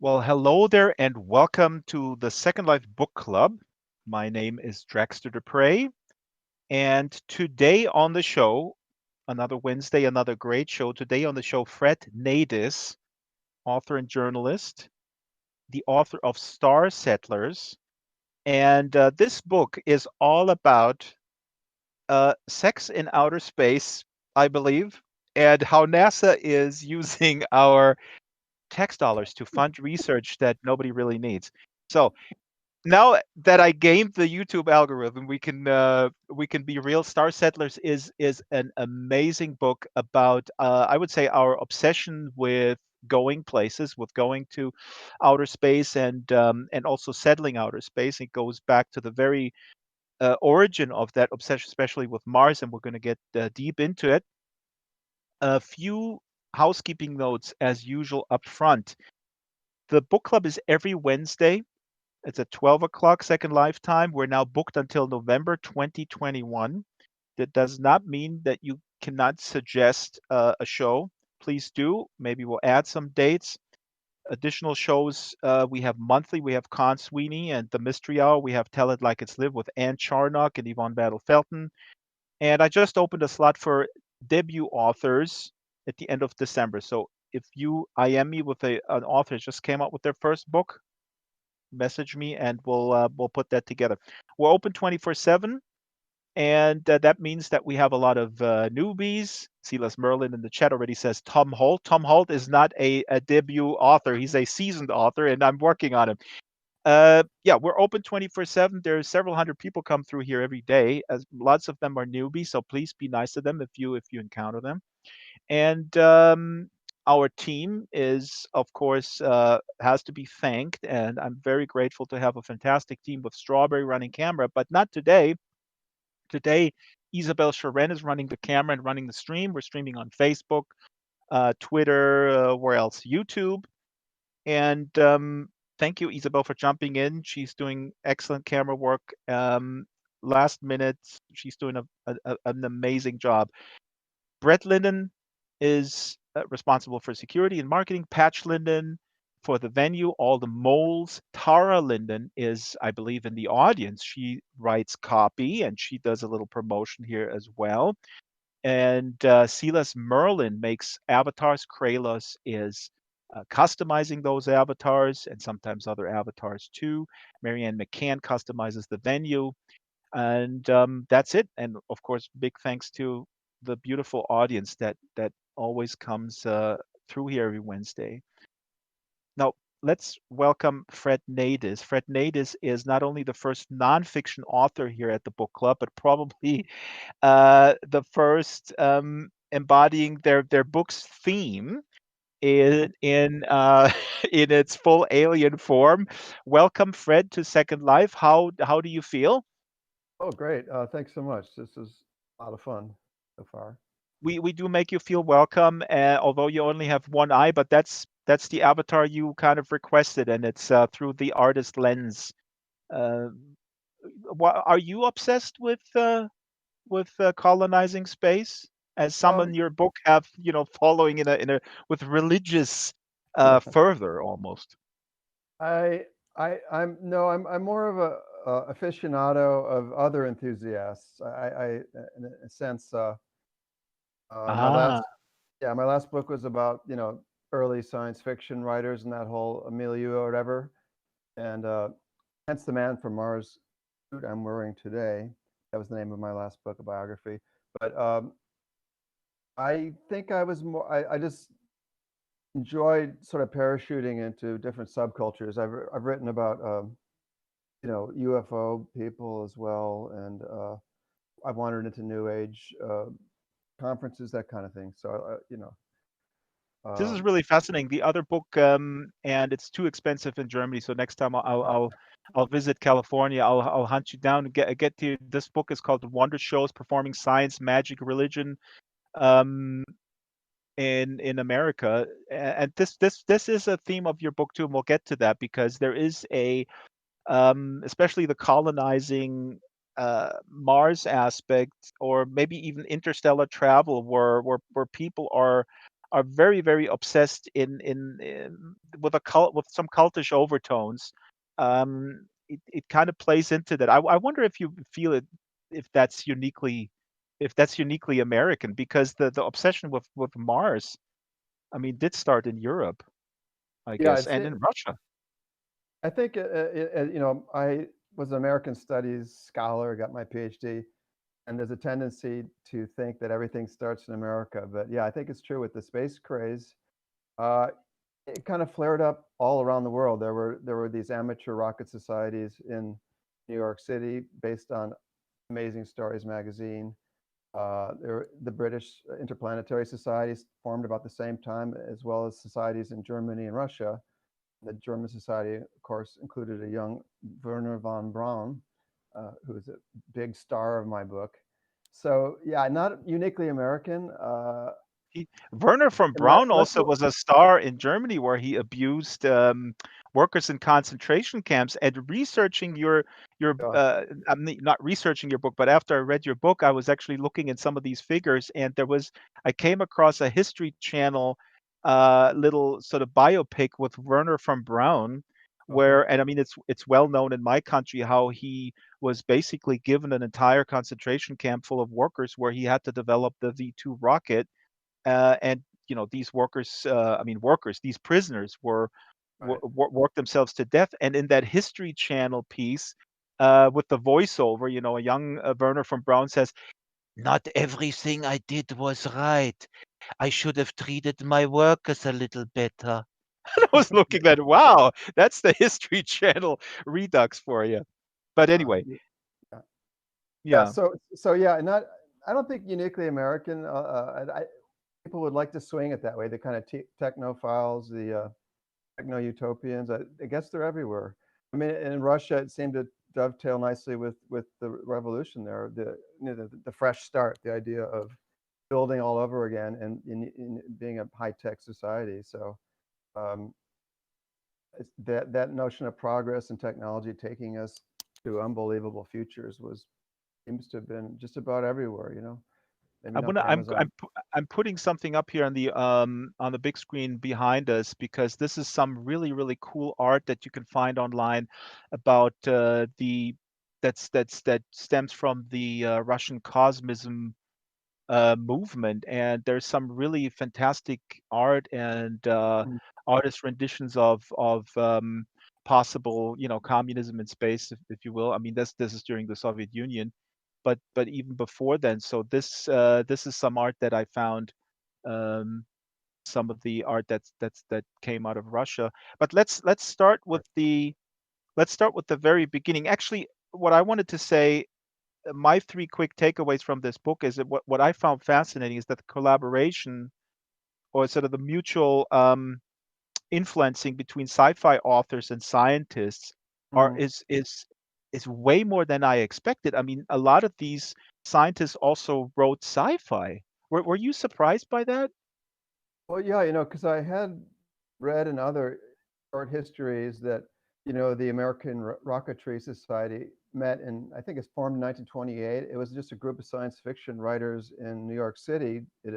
Well, hello there, and welcome to the Second Life Book Club. My name is Draxtor Dupre, and today on the show, another Wednesday, another great show. Today on the show, Fred Nadis, author and journalist, the author of Star Settlers. And this book is all about sex in outer space, I believe, and how NASA is using our tax dollars to fund research that nobody really needs. So, now that I gamed the YouTube algorithm, we can be real. Star Settlers is an amazing book about I would say our obsession with going places, with going to outer space and also settling outer space. It goes back to the very origin of that obsession, especially with Mars, and we're going to get deep into it. A few housekeeping notes as usual up front. The book club is every Wednesday. It's at 12 o'clock Second Life time. We're now booked until November 2021. That does not mean that you cannot suggest a show. Please do. Maybe we'll add some dates. Additional shows we have monthly. We have Con Sweeney and the Mystery Hour. We have Tell It Like It's Live with Ann Charnock and Yvonne Battle Felton. And I just opened a slot for debut authors at the end of December. So if you IM me with an author that just came out with their first book, message me and we'll put that together. We're open 24/7, and that means that we have a lot of newbies. Silas Merlin in the chat already says Tom Holt. Tom Holt is not a debut author; he's a seasoned author, and I'm working on him. Yeah, we're open 24/7. There's several hundred people come through here every day. As lots of them are newbies, so please be nice to them if you encounter them. And our team is, of course, has to be thanked, and I'm very grateful to have a fantastic team with Strawberry running camera, but not today. Today, Isabel Sharon is running the camera and running the stream. We're streaming on Facebook, Twitter, where else? YouTube. And thank you, Isabel, for jumping in. She's doing excellent camera work. Last minute, she's doing an amazing job. Brett Linden is responsible for security and marketing. Patch Linden for the venue, all the moles. Tara Linden is, I believe, in the audience. She writes copy and she does a little promotion here as well. And Silas Merlin makes avatars. Kralos is customizing those avatars and sometimes other avatars too. Marianne McCann customizes the venue. And that's it. And of course, big thanks to the beautiful audience that always comes through here every Wednesday. Now, let's welcome Fred Nadis. Fred Nadis is not only the first nonfiction author here at the book club, but probably the first embodying their book's theme in in its full alien form. Welcome, Fred, to Second Life. How do you feel? Oh, great. Thanks so much. This is a lot of fun so far. We do make you feel welcome, although you only have one eye, but that's the avatar you kind of requested, and it's through the artist lens. Uh, are you obsessed with colonizing space? As some in Um, your book have, following in a with religious fervor almost. I, I'm no, I'm more of a aficionado of other enthusiasts. In a sense, my Ah, last, yeah, my last book was about early science fiction writers and that whole milieu or whatever, and hence the Man from Mars suit I'm wearing today. That was the name of my last book, a biography. But I think I was more. I just enjoyed sort of parachuting into different subcultures. I've written about UFO people as well, and I've wandered into New Age conferences, that kind of thing. So this is um, really fascinating. The other book, and it's too expensive in Germany, so next time uh, I'll visit California. I'll hunt you down and get to you. This book is called Wonder Shows: Performing Science, Magic, Religion, um, in America. And this is a theme of your book too, and we'll get to that because there is especially the colonizing Mars aspect, or maybe even interstellar travel, where people are are very, very obsessed with a cult, with some cultish overtones. It kind of plays into that. I wonder if you feel it, if that's uniquely, if that's uniquely American, because the obsession with Mars, I mean, did start in Europe, I Yeah, guess, and in Russia. I think, I was an American studies scholar, got my PhD, and there's a tendency to think that everything starts in America. But yeah, I think it's true with the space craze. Uh, it kind of flared up all around the world. There were these amateur rocket societies in New York City based on Amazing Stories magazine. The British Interplanetary Societies formed about the same time, as well as societies in Germany and Russia. The German society, of course, included a young Werner von Braun, who is a big star of my book. So yeah, not uniquely American. Werner von Braun also was a star in Germany, where he abused workers in concentration camps. And researching I'm not researching your book, but after I read your book, I was actually looking at some of these figures, and I came across a History Channel little sort of biopic with Werner von Braun, Okay. and I mean, it's well known in my country how he was basically given an entire concentration camp full of workers, where he had to develop the V2 rocket. And these workers, these prisoners Right. worked themselves to death. And in that History Channel piece, with the voiceover, a young Werner von Braun says, "Not everything I did was right. I should have treated my workers a little better." I was looking at, wow, that's the History Channel redux for you. But anyway, Yeah. Yeah. yeah. So yeah, not. I don't think uniquely American. People would like to swing it that way. The kind of technophiles, the techno-utopians. I guess they're everywhere. I mean, in Russia, it seemed to dovetail nicely with the revolution there. The fresh start, the idea of building all over again, and in being a high-tech society. So um, that notion of progress and technology taking us to unbelievable futures seems to have been just about everywhere. Maybe I not wanna the Amazon. I'm putting something up here on the big screen behind us, because this is some really, really cool art that you can find online about that stems from the Russian Cosmism movement. And there's some really fantastic art and Mm, artist renditions of possible, communism in space, if you will. I mean, this is during the Soviet Union, but even before then. So this is some art that I found, um, some of the art that came out of Russia. But let's start with the very beginning. Actually, what I wanted to say, my three quick takeaways from this book is that what I found fascinating is that the collaboration, or sort of the mutual influencing between sci-fi authors and scientists, are mm. is way more than I expected. I mean, a lot of these scientists also wrote sci-fi. Were you surprised by that? Well, yeah, because I had read in other short histories that, the American Rocketry Society met in, I think it's formed in 1928. It was just a group of science fiction writers in New York City at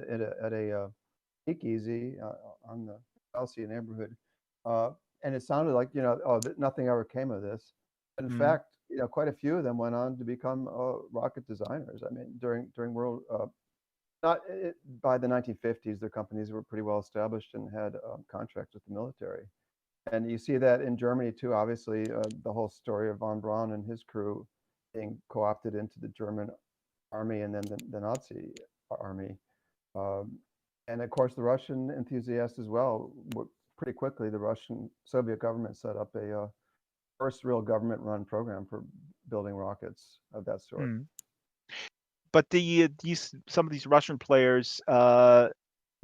a speakeasy on the Chelsea neighborhood. Uh, and it sounded like, nothing ever came of this. But in Mm, fact, quite a few of them went on to become rocket designers. I mean, during World not it, by the 1950s, their companies were pretty well established and had contracts with the military. And you see that in Germany too. Obviously, the whole story of von Braun and his crew being co-opted into the German army and then the Nazi army. Um, and of course, the Russian enthusiasts as well. Pretty quickly, the Russian Soviet government set up a first real government-run program for building rockets of that sort. mm. But these some of these Russian players,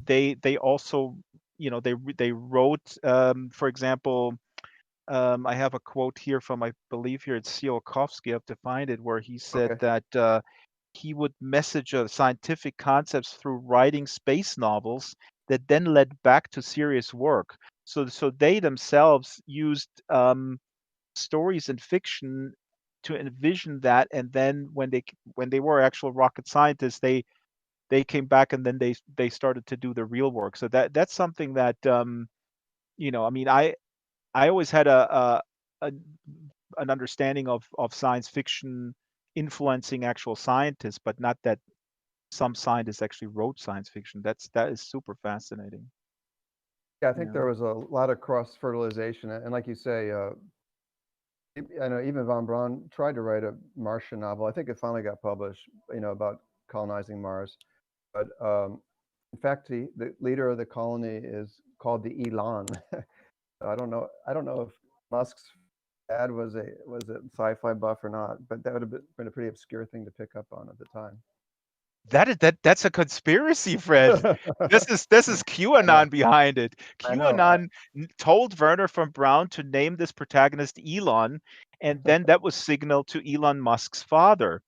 they also, they wrote, for example, I have a quote here from, I believe here it's Tsiolkovsky, I have to find it, where he said Okay. that he would message scientific concepts through writing space novels that then led back to serious work. So they themselves used stories and fiction to envision that, and then when they were actual rocket scientists, they came back and then they started to do the real work. So that's something that I mean, I always had a an understanding of science fiction influencing actual scientists, but not that some scientists actually wrote science fiction. That is super fascinating. Yeah, I think Yeah. there was a lot of cross fertilization, and like you say, I know even von Braun tried to write a Martian novel. I think it finally got published, about colonizing Mars. But in fact, the leader of the colony is called the Elon. I don't know. I don't know if Musk's dad was a sci-fi buff or not, but that would have been a pretty obscure thing to pick up on at the time. That's a conspiracy, Fred. This is I know. QAnon behind it. I know. I, QAnon told Werner von Braun to name this protagonist Elon, and then that was signaled to Elon Musk's father.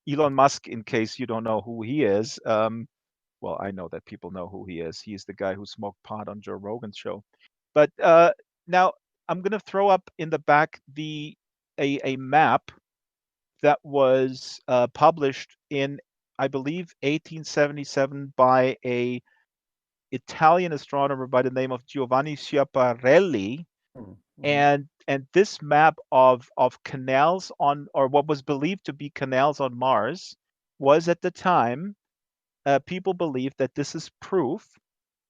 Elon Musk, in case you don't know who he is, well, I know that people know who he is. He's the guy who smoked pot on Joe Rogan's show. But now I'm gonna throw up in the back a map that was published in, I believe, 1877 by a Italian astronomer by the name of Giovanni Schiaparelli, mhm. and this map of canals on, or what was believed to be canals on Mars, was at the time, people believed that this is proof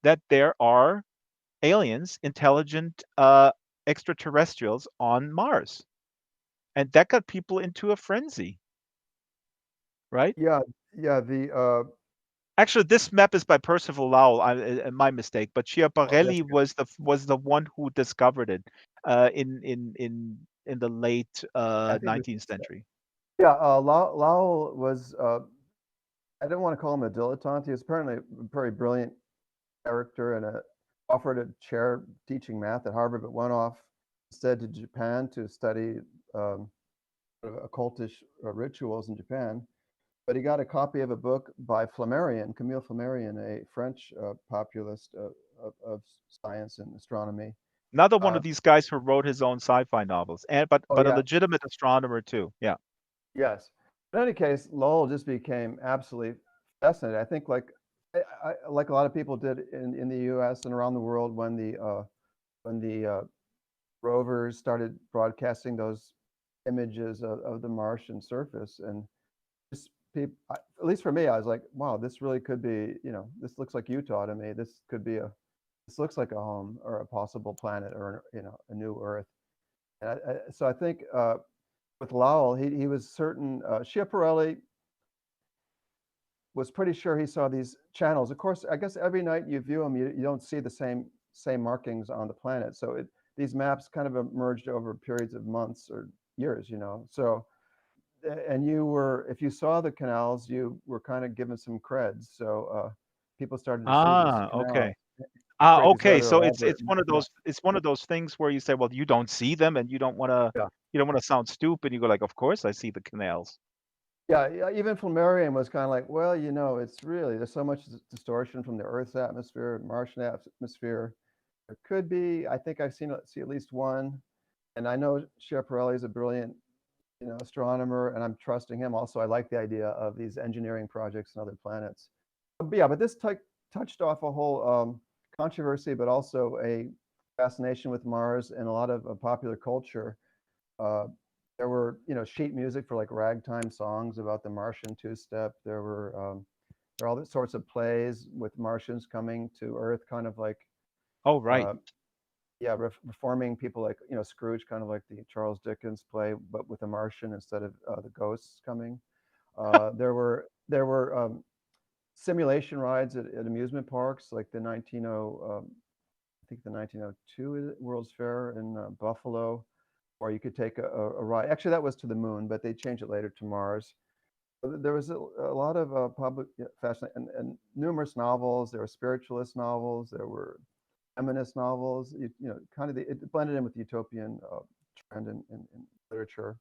that there are aliens, intelligent extraterrestrials on Mars, and that got people into a frenzy, right? Yeah, yeah. The Actually, this map is by Percival Lowell. My mistake. But oh, that's Schiaparelli good. was the one who discovered it in the late I think this 19th is century. yeah. Lowell was. I don't want to call him a dilettante. He was apparently a very brilliant character and offered a chair teaching math at Harvard, but went off instead to Japan to study um, occultish rituals in Japan. But he got a copy of a book by Flammarion, Camille Flammarion, a French populist of science and astronomy. Another one Uh, of these guys who wrote his own sci-fi novels, and oh but a yeah, legitimate astronomer too. Yeah. yes. In any case, Lowell just became absolutely fascinated. I think like a lot of people did in the U.S. and around the world when the rovers started broadcasting those images of the Martian surface, and just people, at least for me, I was like, wow, this really could be, this looks like Utah to me. This looks like a home or a possible planet or a new Earth. And so I think with Lowell, he was certain. Schiaparelli was pretty sure he saw these channels. Of course, I guess every night you view them, you don't see the same markings on the planet. So these maps kind of emerged over periods of months or years, So and if you saw the canals, you were kind of given some creds. So people started to see these Ah, canals okay. Ah, create these okay. rather So it's elaborate, it's one of those things where you say, well, you don't see them, and yeah. you don't want to sound stupid. You go like, of course I see the canals. Yeah, yeah, even Flammarion was kind of like, well, it's really, there's so much distortion from the Earth's atmosphere, Martian atmosphere. There could be, I think I've see at least one. And I know Schiaparelli is a brilliant, astronomer, and I'm trusting him. Also, I like the idea of these engineering projects and other planets. But yeah, but this touched off a whole controversy, but also a fascination with Mars and a lot of popular culture. Uh, there were, sheet music for like ragtime songs about the Martian two-step. There are all sorts of plays with Martians coming to Earth, kind of like, Oh, right. uh, yeah, reforming people like, Scrooge, kind of like the Charles Dickens play, but with a Martian instead of the ghosts coming. There were simulation rides at amusement parks, like I think the 1902 World's Fair in Buffalo, or you could take a ride. Actually, that was to the moon, but they changed it later to Mars. There was a lot of public fashion and numerous novels. There were spiritualist novels. There were feminist novels. Kind of it blended in with the utopian trend in literature.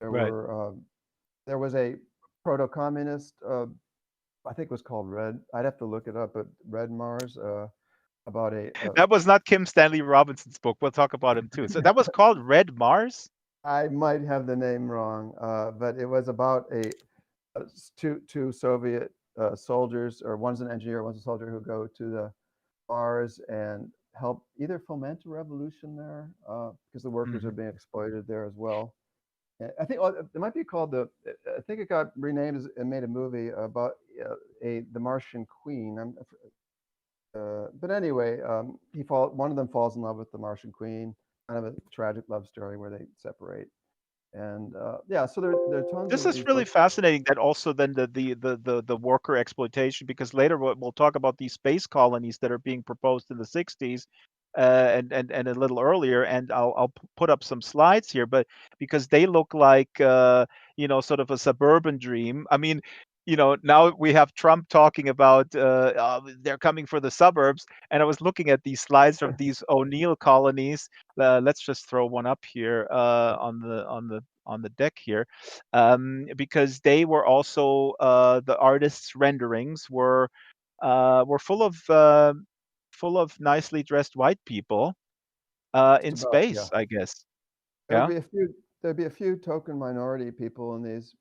There Right. were there was a proto-communist. I think it was called Red. I'd have to look it up, but Red Mars. About That was not Kim Stanley Robinson's book. We'll talk about him too. So that was called Red Mars? I might have the name wrong, but it was about two Soviet soldiers, or one's an engineer, one's a soldier, who go to the Mars and help either foment a revolution there, because the workers are Mhm. being exploited there as well. I think it might be called the. I think it got renamed and made a movie about the Martian Queen. But anyway, one of them falls in love with the Martian Queen. Kind of a tragic love story where they separate. And yeah, so there are tons This of is these really books. fascinating that also then the worker exploitation, because later we'll talk about these space colonies that are being proposed in the 60s, and a little earlier, and I'll put up some slides here, but because they look like sort of a suburban dream. I mean, now we have Trump talking about they're coming for the suburbs, and I was looking at these slides from these O'Neill colonies. Let's just throw one up here on the deck here, because they were also the artists' renderings were full of nicely dressed white people Just in about, yeah. space, I guess. There'd Yeah, be a few. There'd be a few token minority people in these.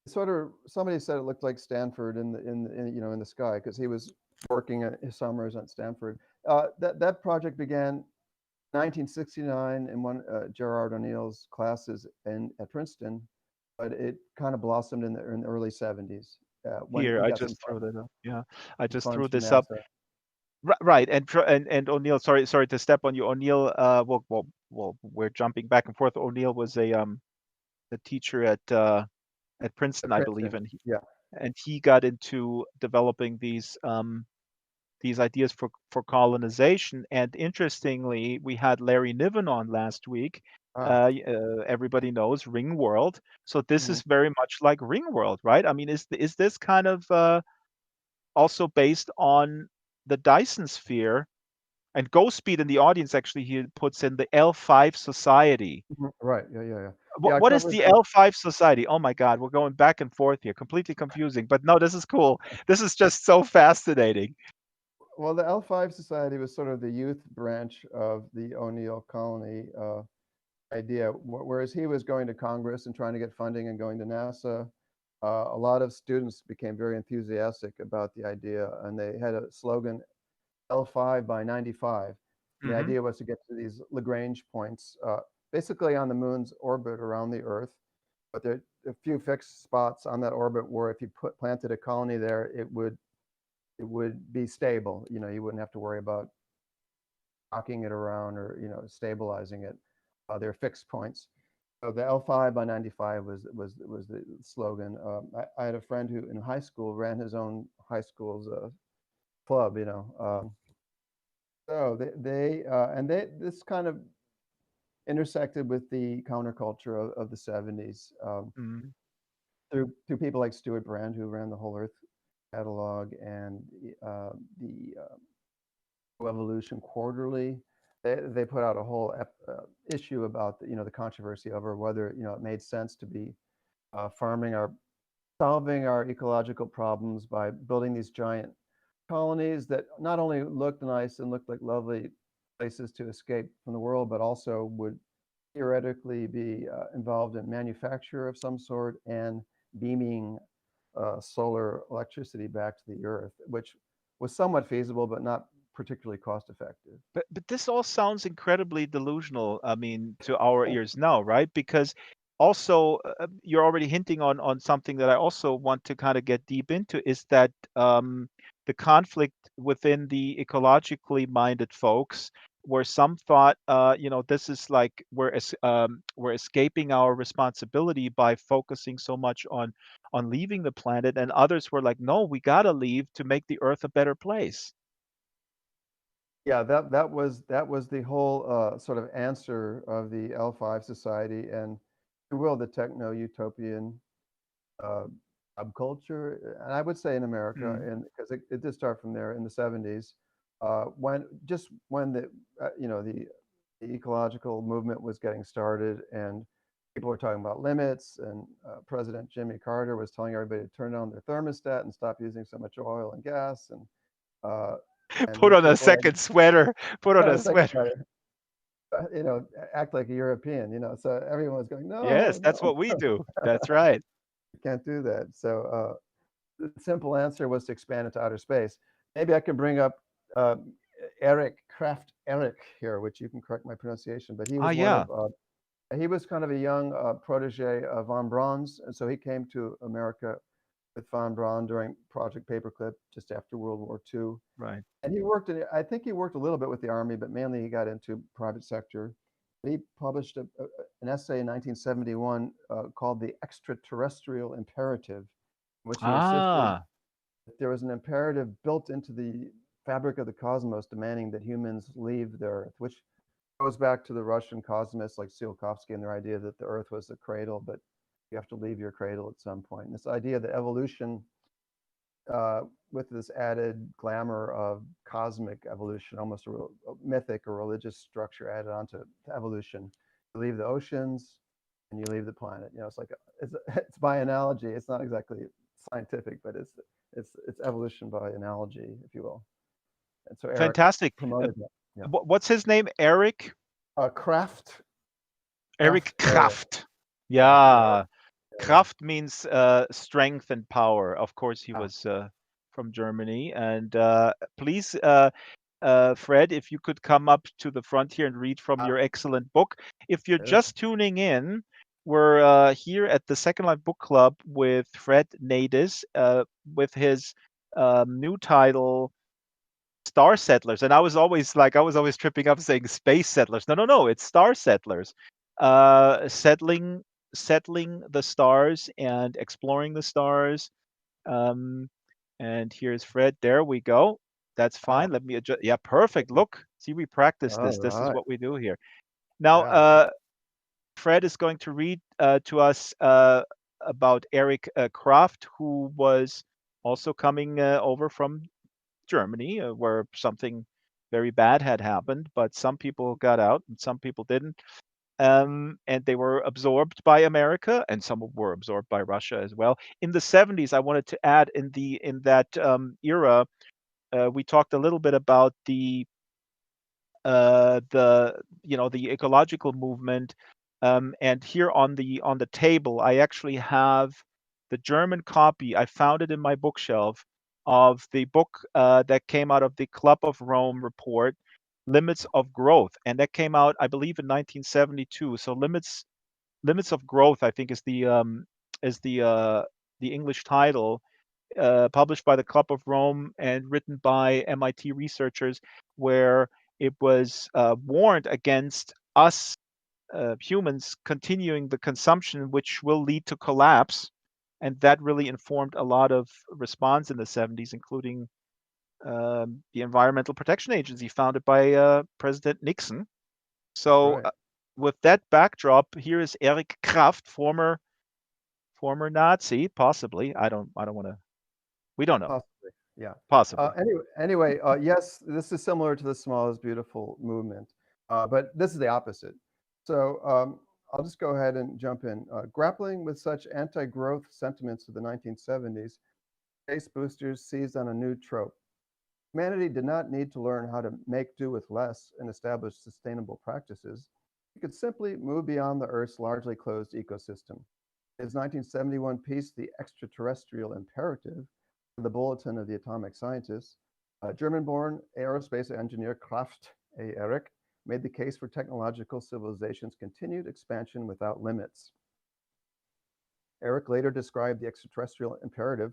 Sort of, somebody said it looked like Stanford in the sky, because he was working at his summers at Stanford. That project began 1969 in one Gerard O'Neill's classes at Princeton, but it kind of blossomed in the early 70s when here he I got just threw that up. Yeah, I some just threw funds from this up. NASA. Right, and O'Neill. Sorry to step on you, O'Neill. Well, we're jumping back and forth. O'Neill was a teacher at Princeton, At I believe, Princeton, and yeah. he got into developing these ideas for colonization. And interestingly, we had Larry Niven on last week. Ah, Everybody knows Ring World, so this mhm. is very much like Ring World, right? I mean, is this kind of also based on the Dyson sphere? And Ghost Speed in the audience actually he puts in the L5 Society. Mhm. Right. Yeah, yeah, yeah. Yeah, What I what is covered the the L5 Society? Oh my God, we're going back and forth here, completely confusing. But no, this is cool. This is just so fascinating. well, the L5 Society was sort of the youth branch of the O'Neill colony idea. Whereas he was going to Congress and trying to get funding and going to NASA, a lot of students became very enthusiastic about the idea, and they had a slogan, L5 by 95. And the Hmm. idea was to get to these Lagrange points, basically on the moon's orbit around the Earth. But there are a few fixed spots on that orbit where if you planted a colony there, it would be stable. You wouldn't have to worry about knocking it around or stabilizing it. They're fixed points. So the L5 by 95 was the slogan. I had a friend who in high school ran his own high school's club. So they this kind of intersected with the counterculture of the 70s, Hmm. through people like Stuart Brand, who ran the Whole Earth catalog, and the Evolution Quarterly. They put out a whole issue about the controversy over whether it made sense to be solving our ecological problems by building these giant colonies that not only looked nice and looked like lovely places to escape from the world, but also would theoretically be involved in manufacture of some sort and beaming solar electricity back to the Earth, which was somewhat feasible, but not particularly cost effective. But this all sounds incredibly delusional, I mean, to our ears now, right? Because also you're already hinting on something that I also want to kind of get deep into is that the conflict within the ecologically minded folks, where some thought, this is like we're escaping our responsibility by focusing so much on leaving the planet, and others were like, no, we gotta leave to make the Earth a better place. Yeah, that was the whole sort of answer of the L5 Society, and if you will, the techno utopian uh, subculture, and I would say in America, Mm. and because it did start from there in the 70s, when the ecological movement was getting started, and people were talking about limits, and President Jimmy Carter was telling everybody to turn down their thermostat and stop using so much oil and gas, uh, and Put these on a people like second sweater. Put on a it's like sweater. act like a European, so everyone was going, no, Yes, that's no, what we do. That's right. you can't do that. So the simple answer was to expand into outer space. Maybe I can bring up uh, Kraft here, which you can correct my pronunciation, but he Ah, was one yeah, of he was kind of a young protege of von Braun's, and so he came to America with von Braun during Project Paperclip just after World War II. right. And he worked I think he worked a little bit with the Army, but mainly he got into private sector. He published an essay in 1971 called The Extraterrestrial Imperative, in which he insisted Ah, that there was an imperative built into the fabric of the cosmos demanding that humans leave the Earth, which goes back to the Russian cosmists like Tsiolkovsky and their idea that the Earth was the cradle, but you have to leave your cradle at some point. And this idea that evolution, with this added glamour of cosmic evolution, almost a mythic or religious structure added onto evolution. You leave the oceans and you leave the planet. It's like it's by analogy. It's not exactly scientific, but it's evolution by analogy, if you will. And so Eric fantastic. promoted that. Yeah. What's his name? Eric? Kraft, Eric Eric, Kraft. Kraft Eric. Yeah, Yeah. Kraft means strength and power. Of course, he Ah, was from Germany. And please, Fred, if you could come up to the front here and read from ah, your excellent book. If you're yes. just tuning in, we're here at the Second Life Book Club with Fred Nadis with his new title, Star Settlers. And I was always tripping up saying Space Settlers. No, no, no, it's Star Settlers. Settling the stars and exploring the stars. Um, and here's Fred. There we go. That's Wow. fine. Let me adjust. Yeah, perfect. Look, see, we practice All this. This is right. what we do here. Now, Yeah. Fred is going to read to us about Eric Kraft, who was also coming over from Germany, where something very bad had happened, but some people got out and some people didn't. And they were absorbed by America, and some were absorbed by Russia as well. In the 70s, I wanted to add in that era, we talked a little bit about the ecological movement. And here on the table, I actually have the German copy. I found it in my bookshelf of the book that came out of the Club of Rome report, Limits of Growth, and that came out, I believe, in 1972. So Limits of Growth, I think, is the English title, published by the Club of Rome and written by MIT researchers, where it was warned against us humans continuing the consumption, which will lead to collapse. And that really informed a lot of response in the 70s, including the Environmental Protection Agency, founded by President Nixon. That's So, right. with that backdrop, here is Eric Kraft, former Nazi, possibly. I don't want to. We don't know. Possibly. Yeah. Possibly. Anyway, yes, this is similar to the Small is Beautiful movement, but this is the opposite. So I'll just go ahead and jump in. Grappling with such anti-growth sentiments of the 1970s, space boosters seized on a new trope. Humanity did not need to learn how to make do with less and establish sustainable practices. It could simply move beyond the Earth's largely closed ecosystem. His 1971 piece, The Extraterrestrial Imperative, the Bulletin of the Atomic Scientists, German-born aerospace engineer Kraft A. Erich made the case for technological civilization's continued expansion without limits. Erich later described the extraterrestrial imperative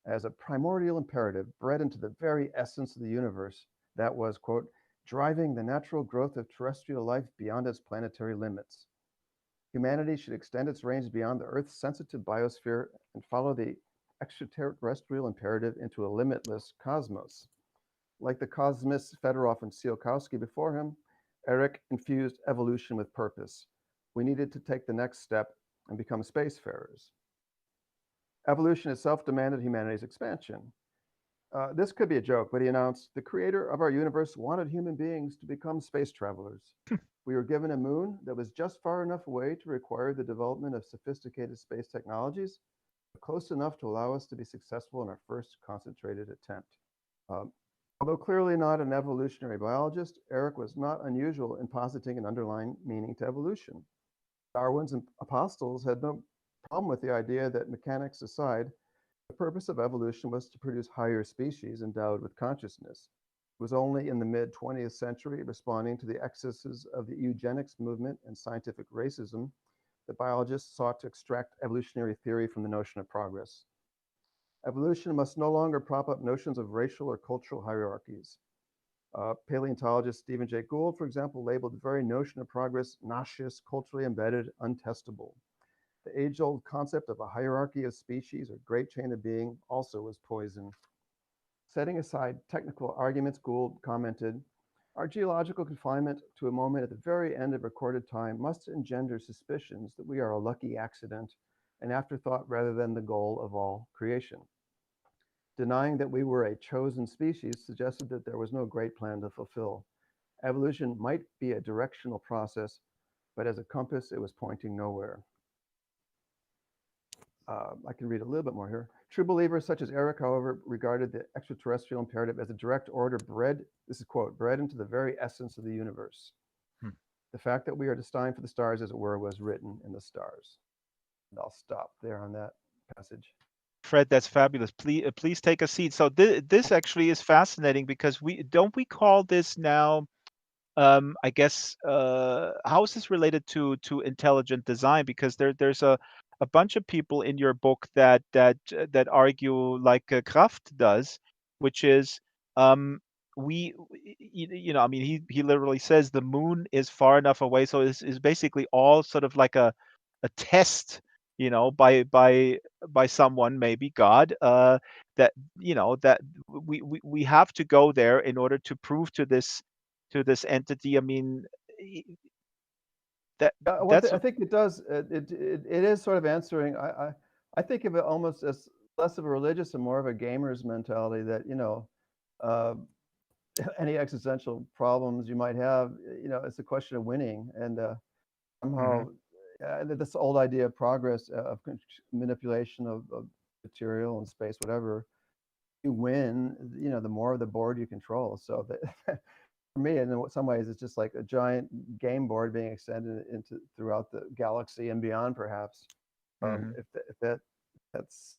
as a primordial imperative bred into the very essence of the universe that was, quote, driving the natural growth of terrestrial life beyond its planetary limits. Humanity should extend its range beyond the Earth's sensitive biosphere and follow the extraterrestrial imperative into a limitless cosmos. Like the cosmists Fedorov and Tsiolkovsky before him, Eric infused evolution with purpose. We needed to take the next step and become spacefarers. Evolution itself demanded humanity's expansion. This could be a joke, but he announced the creator of our universe wanted human beings to become space travelers. We were given a moon that was just far enough away to require the development of sophisticated space technologies, but close enough to allow us to be successful in our first concentrated attempt. Um, Although clearly not an evolutionary biologist, Eric was not unusual in positing an underlying meaning to evolution. Darwin's apostles had no problem with the idea that, mechanics aside, The purpose of evolution was to produce higher species endowed with consciousness. It was only in the mid 20th century, responding to the excesses of the eugenics movement and scientific racism, that biologists sought to extract evolutionary theory from the notion of progress. Evolution must no longer prop up notions of racial or cultural hierarchies. Paleontologist Stephen Jay Gould, for example, labeled the very notion of progress nauseous, culturally embedded, untestable. The age-old concept of a hierarchy of species or great chain of being also was poison. Setting aside technical arguments, Gould commented, our geological confinement to a moment at the very end of recorded time must engender suspicions that we are a lucky accident, an afterthought rather than the goal of all creation. Denying that we were a chosen species suggested that there was no great plan to fulfill. Evolution might be a directional process, but as a compass, it was pointing nowhere. I can read a little bit more here. True believers such as Eric, however, regarded the extraterrestrial imperative as a direct order bred, this is quote, bred into the very essence of the universe. Hmm. The fact that we are destined for the stars, as it were, was written in the stars. And I'll stop there on that passage. Fred, that's fabulous. Please take a seat. So this actually is fascinating because we call this now, I guess, how is this related to intelligent design? Because there's a bunch of people in your book that argue like Kraft does, which is I mean, he literally says the moon is far enough away, so is basically all sort of like a test, by someone, maybe God, that that we have to go there in order to prove to this entity. I mean, that that's I think it does. It is sort of answering. I think of it almost as less of a religious and more of a gamer's mentality. That uh, any existential problems you might have, it's a question of winning, and Mhm, somehow this old idea of progress, of manipulation of material and space, whatever. You win, the more of the board you control. So that for me, and in some ways, it's just like a giant game board being extended into throughout the galaxy and beyond, perhaps. mhm. If that's,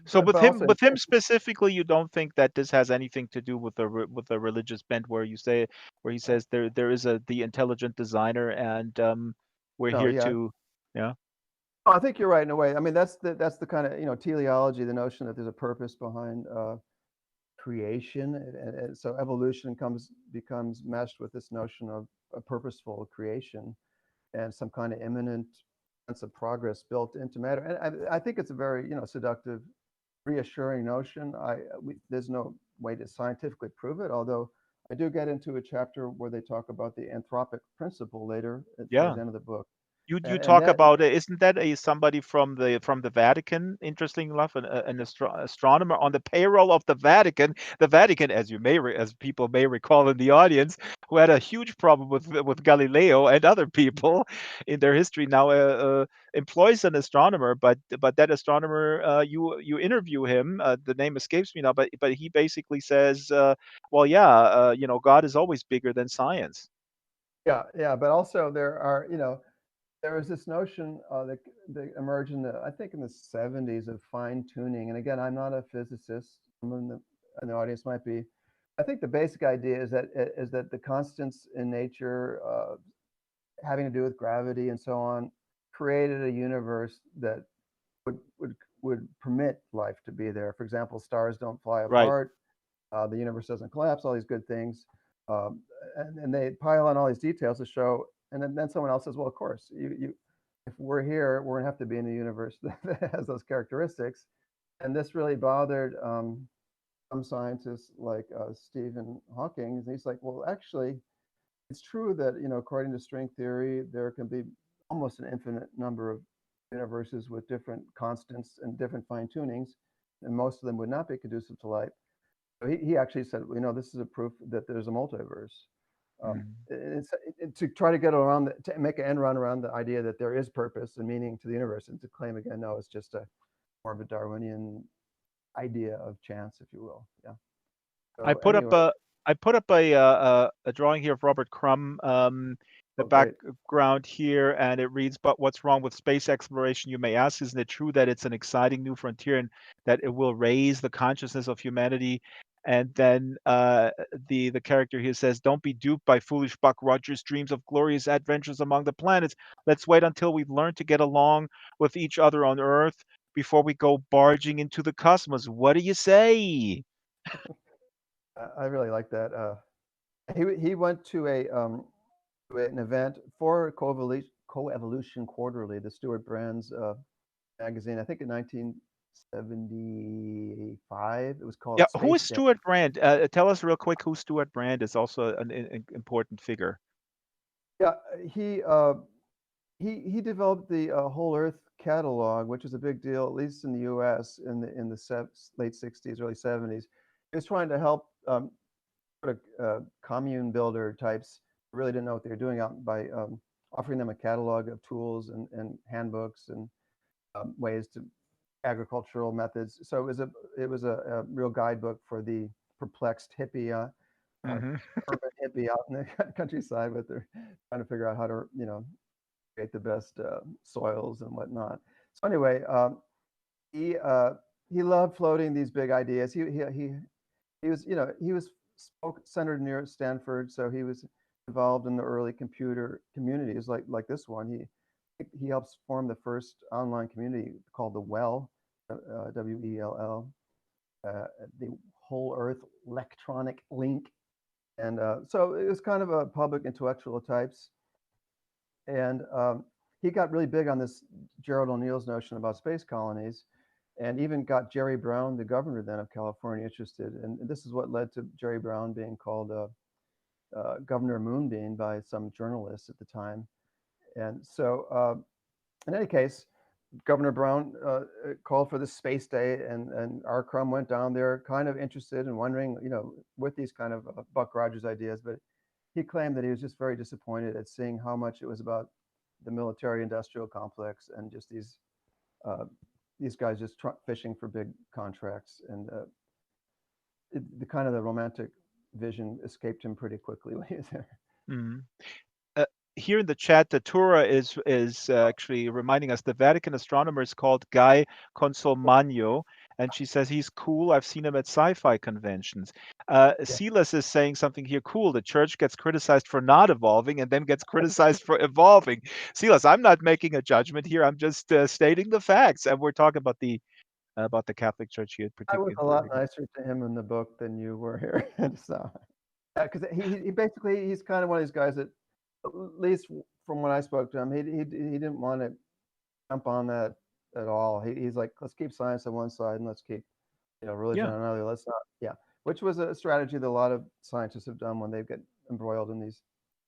So but also, with him specifically, you don't think that this has anything to do with the religious bent, where he says there is the intelligent designer, and we're no, here yeah, to, yeah. I think you're right in a way. I mean, that's the kind of teleology, the notion that there's a purpose behind creation, and so evolution becomes meshed with this notion of a purposeful creation and some kind of imminent sense of progress built into matter. And I think it's a very seductive, reassuring notion. There's no way to scientifically prove it, although I do get into a chapter where they talk about the anthropic principle later towards Yeah. the end of the book, You and talk that about it. Isn't that somebody from the Vatican? Interesting enough, an astronomer on the payroll of the Vatican. The Vatican, as people may recall in the audience, who had a huge problem with Galileo and other people in their history, now employs an astronomer. But that astronomer, you interview him. The name escapes me now, but he basically says, well, yeah, God is always bigger than science. yeah, yeah, but also there was this notion that emerged I think in the 70s, of fine tuning. And again, I'm not a physicist. Someone in the audience might be. I think the basic idea is that the constants in nature, having to do with gravity and so on, created a universe that would would would permit life to be there. For example, stars don't fly Right. apart, the universe doesn't collapse, all these good things. Um, and they pile on all these details to show, and then someone else says, well, of course, if we're here, we're gonna have to be in a universe that has those characteristics. And this really bothered some scientists like Stephen Hawking. He's like, well, actually, it's true that according to string theory, there can be almost an infinite number of universes with different constants and different fine tunings, and most of them would not be conducive to life. So he actually said, this is a proof that there's a multiverse. Mhm. To try to get around, to make an end run around the idea that there is purpose and meaning to the universe, and to claim again, no, it's just more of a Darwinian idea of chance, if you will. Yeah. I So put up anyway, a I put up a drawing here of Robert Crumb, the Oh, great. background here, and it reads, "But what's wrong with space exploration, you may ask? Isn't it true that it's an exciting new frontier and that it will raise the consciousness of humanity?" And then the character here says, "Don't be duped by foolish Buck Rogers' dreams of glorious adventures among the planets. Let's wait until we've learned to get along with each other on Earth before we go barging into the cosmos. What do you say?" I really like that. He went to an event for Coevolution Quarterly, the Stuart Brand's magazine. I think in 1975. It was Yeah, called who is Space Day. Stuart Brand? Tell us real quick who Stuart Brand is. Also an important figure. Yeah, he developed the Whole Earth catalog, which is a big deal, at least in the U.S. in the late '60s, early '70s. He was trying to help sort of commune builder types who really didn't know what they were doing out by offering them a catalog of tools and handbooks and ways to agricultural methods. So it was a real guidebook for the perplexed hippie, uh, Hmm. urban hippie out in the countryside, with their trying to figure out how to create the best soils and whatnot. So anyway, he uh, he loved floating these big ideas. He was centered near Stanford, so he was involved in the early computer communities like this one. He helps form the first online community called the Well, WELL, the Whole Earth Electronic Link, and so it was kind of a public intellectual types, and he got really big on this Gerald O'Neill's notion about space colonies, and even got Jerry Brown, the governor then of California, interested. And this is what led to Jerry Brown being called Governor Moonbeam by some journalists at the time. And so, in any case, Governor Brown called for this space day, and R. Crumb went down there, kind of interested and wondering, with these kind of Buck Rogers ideas. But he claimed that he was just very disappointed at seeing how much it was about the military-industrial complex and just uh, these guys just fishing for big contracts, and the kind of the romantic vision escaped him pretty quickly when he was there. Hmm. Uh, Here in the chat, the Tura is actually reminding us the Vatican astronomer is called Guy Consolmagno, and she says he's cool. I've seen him at sci-fi conventions. Yeah, Silas is saying something here. Cool. The church gets criticized for not evolving, and then gets criticized for evolving. Silas, I'm not making a judgment here. I'm just stating the facts, and we're talking about the Catholic Church here, I was particularly a in lot Puerto Rico. nicer to him in the book than you were here. And so, because he basically he's kind of one of these guys that, at least from when I spoke to him, he didn't want to jump on that at all. He's like, let's keep science on one side and let's keep religion Yeah. on another. Let's not, yeah, which was a strategy that a lot of scientists have done when they get embroiled in these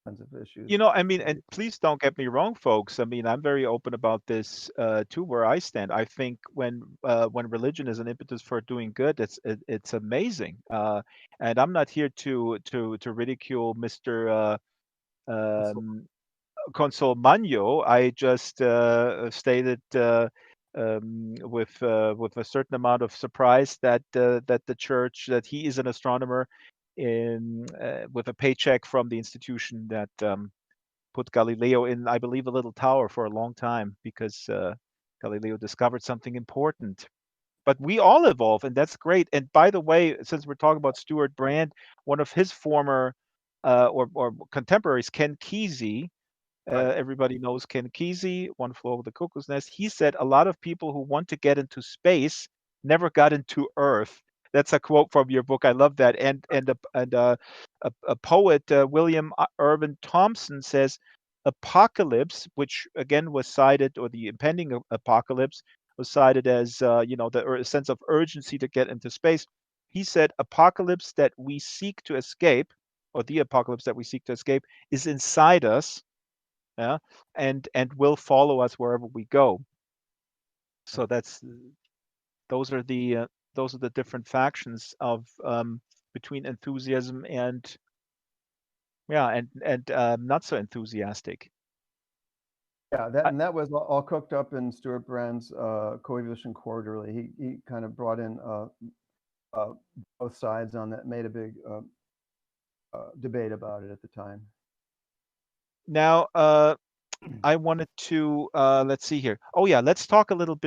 kinds of issues. I mean, and please don't get me wrong, folks. I mean, I'm very open about this too, where I stand. I think when religion is an impetus for doing good, it's amazing. And I'm not here to ridicule Mr. So, Um, Consolmagno. I just stated with a certain amount of surprise that the church that he is an astronomer in with a paycheck from the institution that put Galileo in, I believe, a little tower for a long time because Galileo discovered something important. But we all evolve, and that's great. And by the way, since we're talking about Stuart Brand, one of his former or contemporaries, Ken Kesey, right. everybody knows Ken Kesey, One Flew Over the Cuckoo's Nest. He said a lot of people who want to get into space never got into Earth. That's a quote from your book. I love that. And a poet, William Irvin Thompson, says apocalypse, which again was cited, or the impending apocalypse was cited as the sense of urgency to get into space. He said apocalypse that we seek to escape, or the apocalypse that we seek to escape, is inside us, yeah, and will follow us wherever we go. So those are the different factions of between enthusiasm and, yeah, and not so enthusiastic. Yeah, that I, and that was all cooked up in Stuart Brand's Coevolution Quarterly. He kind of brought in uh, both sides on that, made a big debate about it at the time. Now, I wanted to let's see here. Oh yeah, let's talk about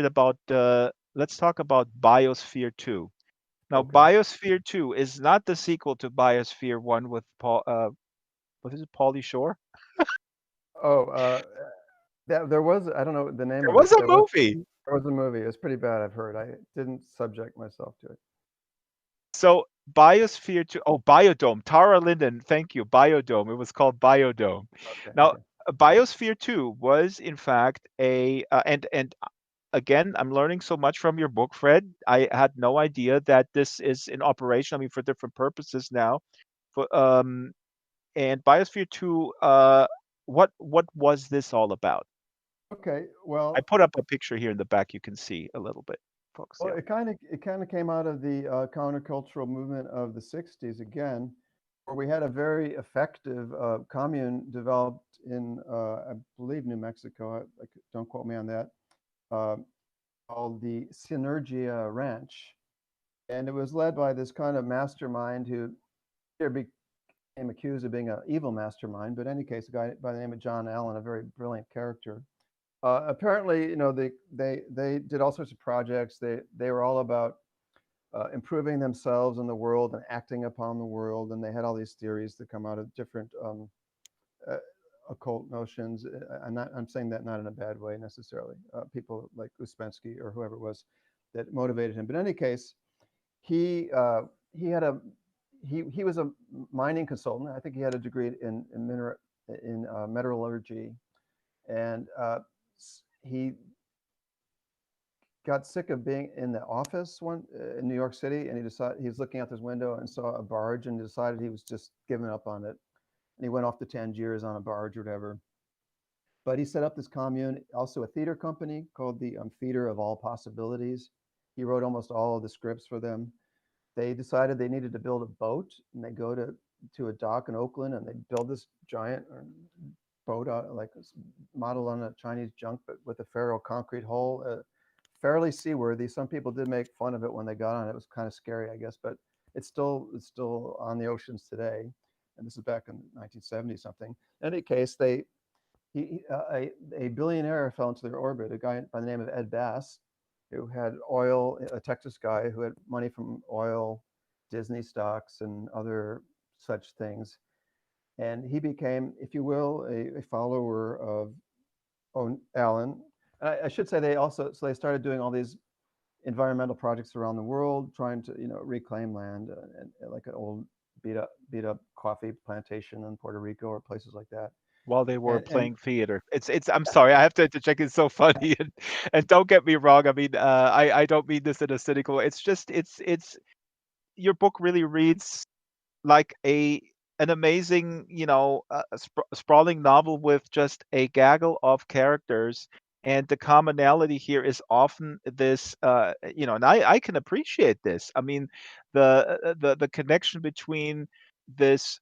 Biosphere 2. Now, Okay. Biosphere 2 is not the sequel to Biosphere 1 with Paul what is it, Pauly Shore? Oh, there was, I don't know the name There of it. was a There was movie. there was a movie. It was pretty bad, I've heard. I didn't subject myself to it. So Biosphere 2, oh, Biodome, Tara Linden, thank you, Biodome. It was called Biodome. Okay, Now, okay. Biosphere 2 was in fact and again, I'm learning so much from your book, Fred. I had no idea that this is in operation. I mean, for different purposes now. For and Biosphere 2, what was this all about? Okay, I well, put up a picture here in the back. You can see a little bit, folks. well, Yeah. it kind of came out of the countercultural movement of the '60s again, where we had a very effective commune developed in, I believe, New Mexico. Don't quote me on that. Uh, Called the Synergia Ranch, and it was led by this kind of mastermind who later became accused of being an evil mastermind. But in any case, a guy by the name of John Allen, a very brilliant character. Apparently, they did all sorts of projects. They were all about improving themselves in the world and acting upon the world, and they had all these theories that come out of different uh, occult notions. I'm saying that not in a bad way necessarily. People like Uspensky or whoever it was that motivated him. But in any case, he uh, he had a he was a mining consultant. I think he had a degree in metallurgy, and he got sick of being in the office one in New York City, and he was looking out this window and saw a barge and decided he was just giving up on it. And he went off to Tangiers on a barge or whatever. But he set up this commune, also a theater company called the Theater of All Possibilities. He wrote almost all of the scripts for them. They decided they needed to build a boat, and they go to a dock in Oakland, and they build this giant boat out, like model on a Chinese junk, but with a ferro concrete hull, fairly seaworthy. Some people did make fun of it when they got on it. It was kind of scary, I guess, but it's still on the oceans today. And this is back in 1970 something. In any case, a billionaire fell into their orbit, a guy by the name of Ed Bass, who had oil, a Texas guy who had money from oil, Disney stocks, and other such things. And he became, if you will, a follower of Allen. And I should say they started doing all these environmental projects around the world, trying to reclaim land, like an old beat up coffee plantation in Puerto Rico or places like that. While they were And playing theater. It's I'm sorry, I have to interject. It's so funny, and don't get me wrong. I mean, I don't mean this in a cynical way. It's just it's your book really reads like an amazing, sprawling novel with just a gaggle of characters, and the commonality here is often this, and I can appreciate this. I mean, the connection between this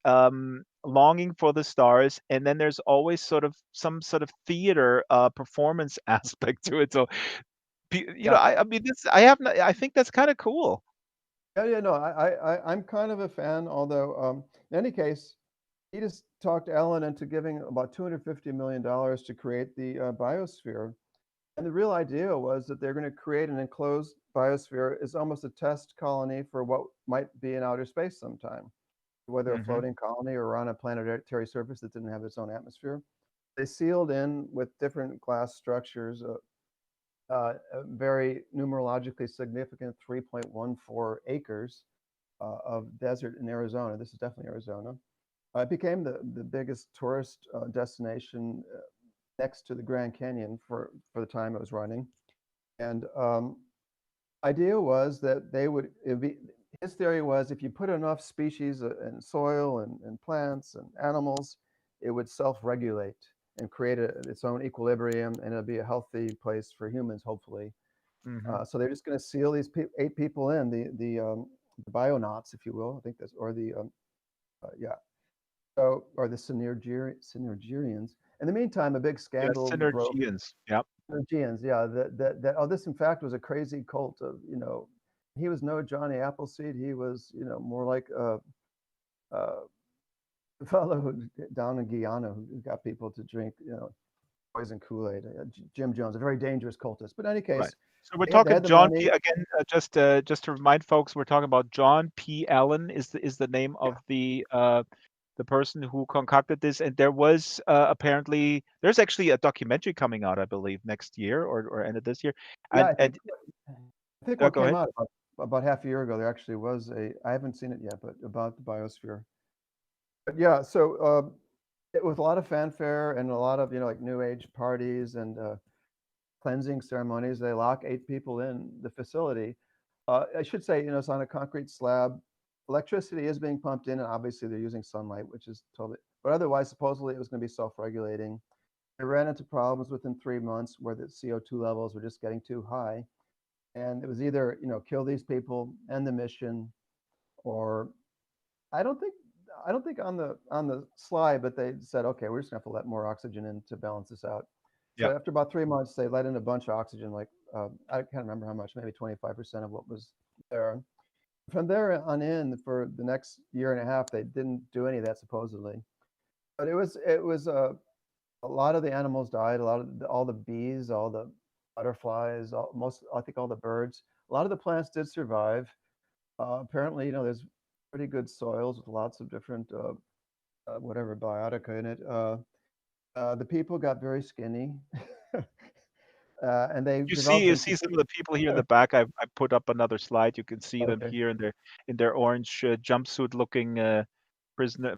longing for the stars, and then there's always sort of some sort of theater performance aspect to it. So, yeah, I mean, this I have, I think that's kind of cool. yeah, yeah. No, I'm kind of a fan. Although, in any case, he just talked Allen into giving about $250 million to create the biosphere. And the real idea was that they're going to create an enclosed biosphere as almost a test colony for what might be in outer space sometime, whether a Hmm. floating colony or on a planetary surface that didn't have its own atmosphere. They sealed in with different glass structures, a very numerologically significant 3.14 acres of desert in Arizona. This is definitely Arizona. It became the biggest tourist destination next to the Grand Canyon for the time it was running. And idea was that his theory was if you put enough species in soil and plants and animals, it would self-regulate and create its own equilibrium, and it'll be a healthy place for humans, hopefully. Hmm. So they're just going to seal these 8 people in, the Bionauts, if you will. I think that's, or yeah, so, or the Synergerians. In the meantime, a big Yeah, scandal broke. synergians. Yeah. Synergians, yeah, this in fact was a crazy cult of, he was no Johnny Appleseed. He was, more like a the fellow down in Guyana who got people to drink, poison Kool-Aid, Jim Jones, a very dangerous cultist. But in any Right. case, So we're they talking had the John P. money. Again, just to remind folks, we're talking about John P. Allen is the name Yeah, of the person who concocted this, and there was apparently there's actually a documentary coming out, I believe, next year or end of this year, yeah. and I think what go came ahead. out about half a year ago, there actually was I haven't seen it yet, but about the biosphere. But yeah, so with a lot of fanfare and a lot of like New Age parties and cleansing ceremonies, they lock 8 people in the facility. I should say, it's on a concrete slab. Electricity is being pumped in, and obviously they're using sunlight, which is totally. But otherwise, supposedly it was going to be self-regulating. They ran into problems within 3 months where the CO2 levels were just getting too high, and it was either kill these people, end the mission, or I don't think I don't think on the slide, but they said, okay, we're just gonna have to let more oxygen in to balance this out. Yeah. So after about 3 months, they let in a bunch of oxygen, like I can't remember how much, maybe 25% of what was there. From there on in, for the next year and a half, they didn't do any of that supposedly. But it was a lot of the animals died. A lot of all the bees, all the butterflies, most I think all the birds. A lot of the plants did survive. Apparently, there's pretty good soils with lots of different whatever biotica in it. The people got very skinny, and they developed You see some of the people here in the back. I put up another slide. You can see them okay. here in their orange jumpsuit looking prisoner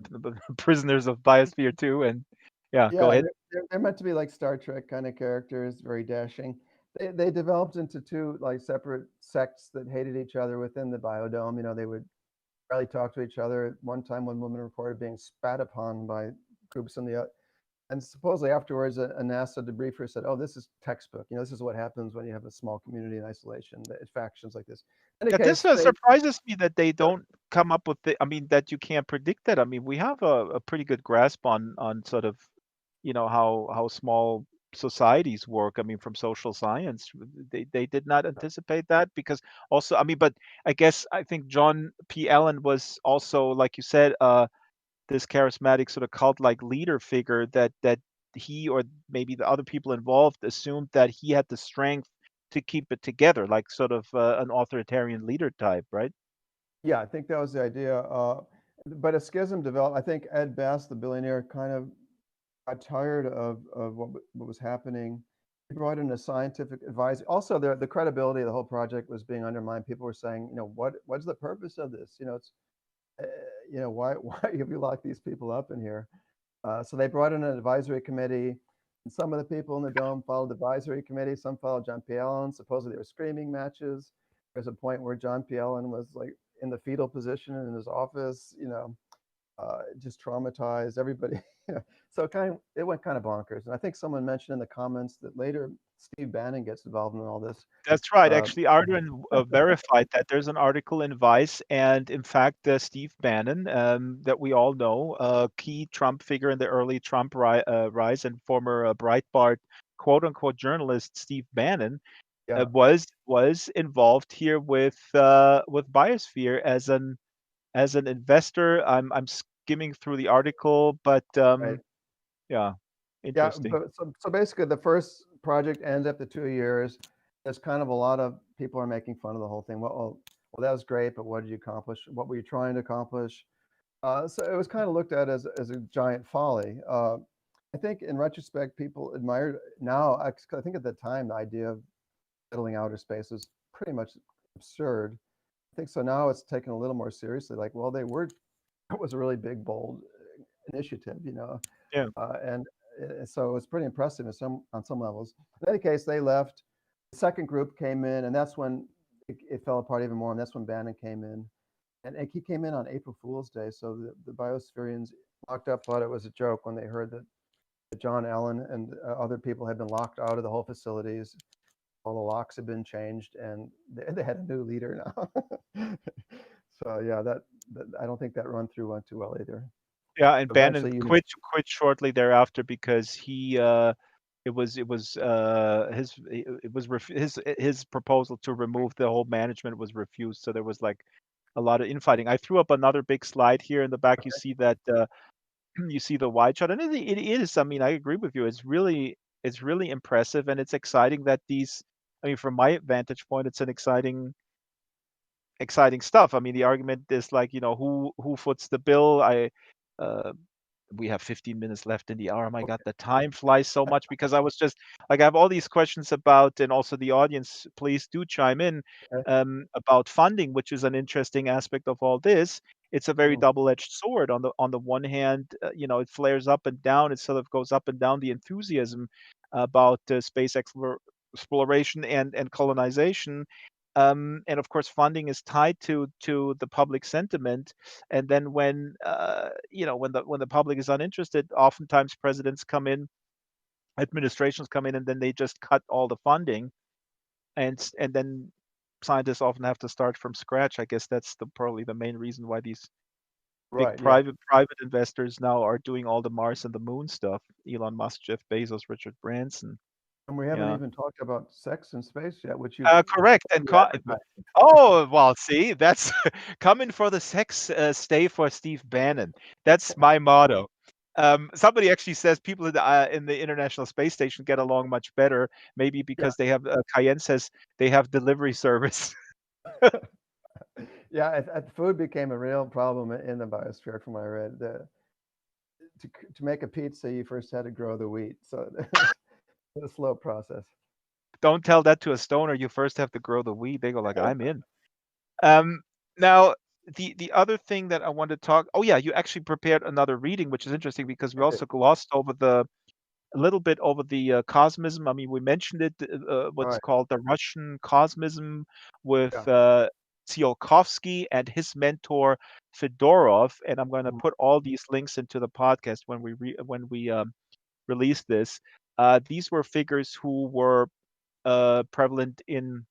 prisoners of Biosphere 2. And yeah, go Yeah, ahead. they're meant to be like Star Trek kind of characters, very dashing. They developed into two like separate sects that hated each other within the biodome. They would barely talk to each other. At one time, one woman reported being spat upon by groups in the and supposedly afterwards, a NASA debriefer said, "Oh, this is textbook. This is what happens when you have a small community in isolation. Factions like this." In any Yeah, this case, they surprises me that they don't come up with I mean, that you can't predict that. I mean, we have a pretty good grasp on sort of, how small societies work. I mean, from social science, they did not anticipate that because also, I mean, but I think John P. Allen was also, like you said, this charismatic sort of cult-like leader figure that he or maybe the other people involved assumed that he had the strength to keep it together, like sort of an authoritarian leader type, right? yeah, I think that was the idea. But a schism developed. I think Ed Bass, the billionaire, kind of got tired of what was happening. He brought in a scientific advisor. Also, the credibility of the whole project was being undermined. People were saying, what's the purpose of this? It's uh, why have you locked these people up in here? So they brought in an advisory committee. And some of the people in the dome followed the advisory committee. Some followed John P. Allen. Supposedly there were screaming matches. There's a point where John P. Allen was like in the fetal position in his office, just traumatized everybody. So it went kind of bonkers. And I think someone mentioned in the comments that later Steve Bannon gets involved in all this. That's right. Uh, Actually, Arden verified that. There's an article in Vice, and in fact, Steve Bannon, that we all know, a key Trump figure in the early Trump rise, and former Breitbart quote unquote journalist Steve Bannon, yeah, was involved here with Biosphere as an investor. I'm skimming through the article, but right. yeah, Yeah, interesting. but so basically the first project ends after 2 years. There's kind of a lot of people are making fun of the whole thing. Well, that was great, but what did you accomplish? What were you trying to accomplish? So it was kind of looked at as a giant folly. I think in retrospect, people admired now. I think at the time, the idea of settling outer space was pretty much absurd. I think so now it's taken a little more seriously. Like, well, it was a really big, bold initiative. Yeah. And so it was pretty impressive on some levels. In any case, they left. The second group came in, and that's when it fell apart even more. And that's when Bannon came in, and he came in on April Fool's Day. So the Biospherians locked up thought it was a joke when they heard that John Allen and other people had been locked out of the whole facilities. All the locks had been changed, and they had a new leader now. So yeah, that I don't think that run through went too well either. Yeah, and Bannon Eventually, quit shortly thereafter because it was his proposal to remove the whole management was refused. So there was like a lot of infighting. I threw up another big slide here in the back. You see that you see the wide shot, and it is. I mean, I agree with you. It's really impressive, and it's exciting that these. I mean, from my vantage point, it's an exciting stuff. I mean, the argument is like, who foots the bill. Uh, we have 15 minutes left in the hour. My God, the time flies so much because I was just like, I have all these questions about, and also the audience, please do chime in Okay. about funding, which is an interesting aspect of all this. It's a very Mm. double-edged sword. On the one hand, it flares up and down. It sort of goes up and down, the enthusiasm about space exploration and colonization. And of course, funding is tied to the public sentiment. And then when the public is uninterested, oftentimes presidents come in, administrations come in, and then they just cut all the funding, and then scientists often have to start from scratch. I guess that's probably the main reason why these big Right. Yeah. private investors now are doing all the Mars and the Moon stuff. Elon Musk, Jeff Bezos, Richard Branson. And we haven't Yeah. even talked about sex in space yet, which you've Correct. And heavily advertised. oh, well, see, that's coming for the sex, stay for Steve Bannon. That's my motto. Somebody actually says people in the International Space Station get along much better, maybe Yeah. because they have Cayenne says they have delivery service. Yeah. Food became a real problem in the biosphere, from what I read. To make a pizza, you first had to grow the wheat, so it's a slow process. Don't tell that to a stoner. You first have to grow the weed. They go like, I'm in. Um, Now, the other thing that I want to talk. Oh yeah, you actually prepared another reading, which is interesting because we Okay. also glossed over a little bit over the Cosmoism. I mean, we mentioned it, All what's right. called the Russian Cosmism with Yeah. Tsiolkovsky and his mentor Fedorov. And I'm going to Mhm. put all these links into the podcast when we release this. These were figures who were prevalent in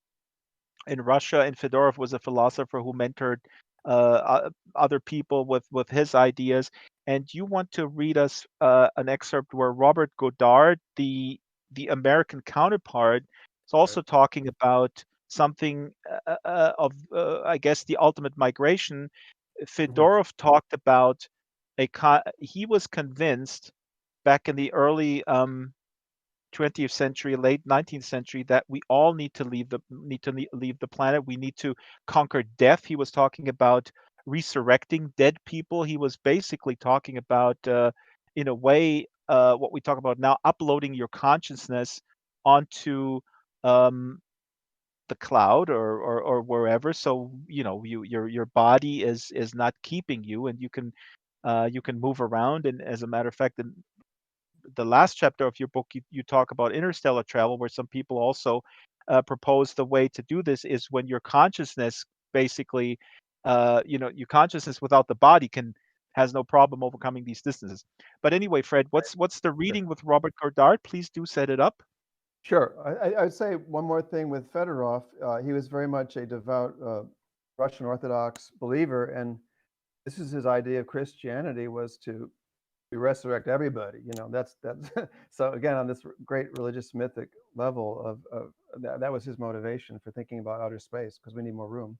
Russia, and Fedorov was a philosopher who mentored other people with his ideas. And you want to read us an excerpt where Robert Goddard, the American counterpart, is Right. also talking about something of, I guess, the ultimate migration. Mhm. Fedorov talked about he was convinced back in the early 20th century, late 19th century, that we all leave the planet. We need to conquer death. He was talking about resurrecting dead people. He was basically talking about, in a way, what we talk about now, uploading your consciousness onto um, the cloud or wherever. So your body is not keeping you, and you can move around. And as a matter of fact, the last chapter of your book, you talk about interstellar travel, where some people also propose the way to do this is when your consciousness basically, your consciousness without the body has no problem overcoming these distances. But anyway, Fred, what's the Sure. reading with Robert Goddard? Please do set it up. Sure. I'd say one more thing with Fedorov. He was very much a devout Russian Orthodox believer, and this is his idea of Christianity, was to resurrect everybody. That's so again, on this great religious mythic level of that was his motivation for thinking about outer space, because we need more room.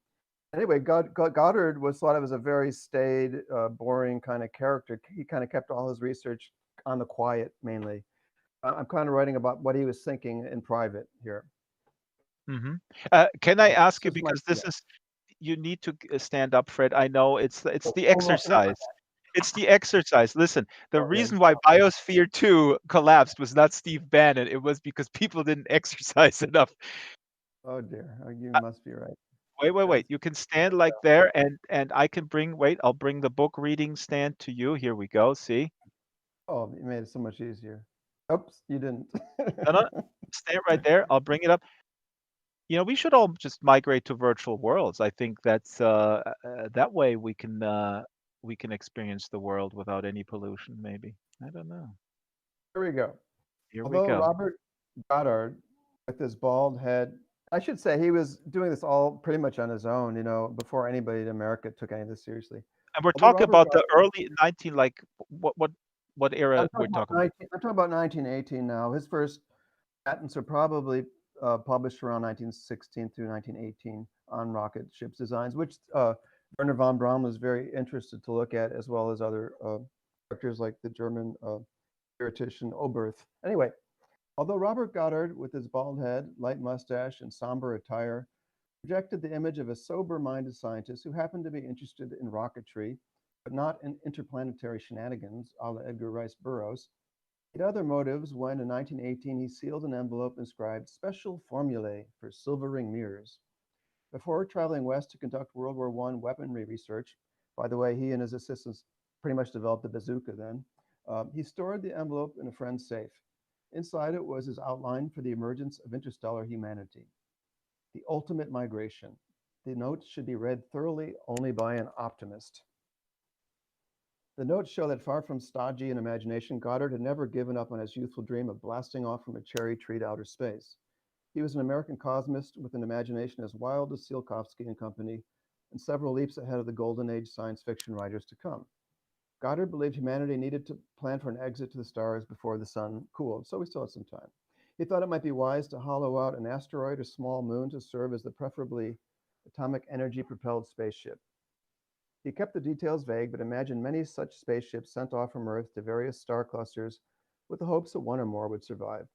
Anyway, Goddard was thought of as a very staid, boring kind of character. He kind of kept all his research on the quiet mainly. I'm kind of writing about what he was thinking in private here. hmm Can I ask This you, is my because yeah. you need to stand up, Fred. I know it's Oh, the oh, no, no. exercise. It's the exercise. Listen, the Okay. reason why Biosphere 2 collapsed was not Steve Bannon. It was because people didn't exercise enough. Oh dear. Oh, you Uh, must be right. Wait, wait, That's wait. You can stand like there, and I can I'll bring the book reading stand to you. Here we go. See? oh, you made it so much easier. Oops, you didn't. No, no, stand right there. I'll bring it up. We should all just migrate to virtual worlds. I think that's that way we can experience the world without any pollution, maybe. I don't know. Here we go. Here we Although go. Robert Goddard, with his bald head, I should say he was doing this all pretty much on his own, before anybody in America took any of this seriously. And we're Although talking Robert about the Goddard, early 19, like what era we're talking about? I'm talking about 1918 now. His first patents are probably published around 1916 through 1918 on rocket ships designs, which Werner von Braun was very interested to look at, as well as other characters like the German theoretician Oberth. Anyway, although Robert Goddard, with his bald head, light mustache, and somber attire, projected the image of a sober-minded scientist who happened to be interested in rocketry, but not in interplanetary shenanigans, a la Edgar Rice Burroughs, he had other motives when, in 1918, he sealed an envelope inscribed "Special Formulae for Silver Ring Mirrors." Before traveling west to conduct World War I weaponry research, by the way, he and his assistants pretty much developed the bazooka then, he stored the envelope in a friend's safe. Inside it was his outline for the emergence of interstellar humanity, the ultimate migration. The notes should be read thoroughly only by an optimist. The notes show that far from stodgy in imagination, Goddard had never given up on his youthful dream of blasting off from a cherry tree to outer space. He was an American cosmist with an imagination as wild as Tsiolkovsky and company, and several leaps ahead of the golden age science fiction writers to come. Goddard believed humanity needed to plan for an exit to the stars before the sun cooled, so we still had some time. He thought it might be wise to hollow out an asteroid or small moon to serve as the preferably atomic energy propelled spaceship. He kept the details vague, but imagined many such spaceships sent off from Earth to various star clusters with the hopes that one or more would survive.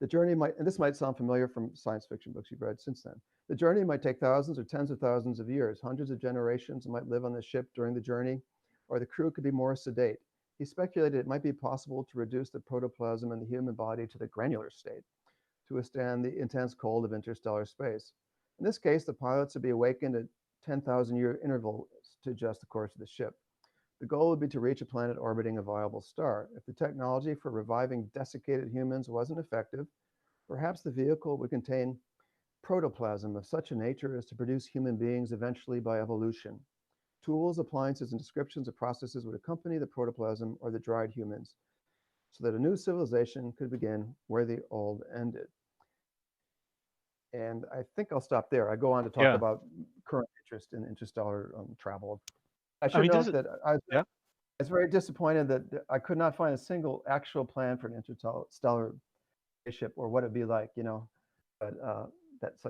The journey might, and this might sound familiar from science fiction books you've read since then. The journey might take thousands or tens of thousands of years. Hundreds of generations might live on the ship during the journey, or the crew could be more sedate. He speculated it might be possible to reduce the protoplasm in the human body to the granular state to withstand the intense cold of interstellar space. In this case, the pilots would be awakened at 10,000-year intervals to adjust the course of the ship. The goal would be to reach a planet orbiting a viable star. If the technology for reviving desiccated humans wasn't effective, perhaps the vehicle would contain protoplasm of such a nature as to produce human beings eventually by evolution. Tools, appliances, and descriptions of processes would accompany the protoplasm or the dried humans, so that a new civilization could begin where the old ended. And I think I'll stop there. I go on to talk Yeah. about current interest in interstellar travel. I I should mean, this note is that I yeah. was very disappointed that I could not find a single actual plan for an interstellar spaceship or what it'd be like, you know. But that's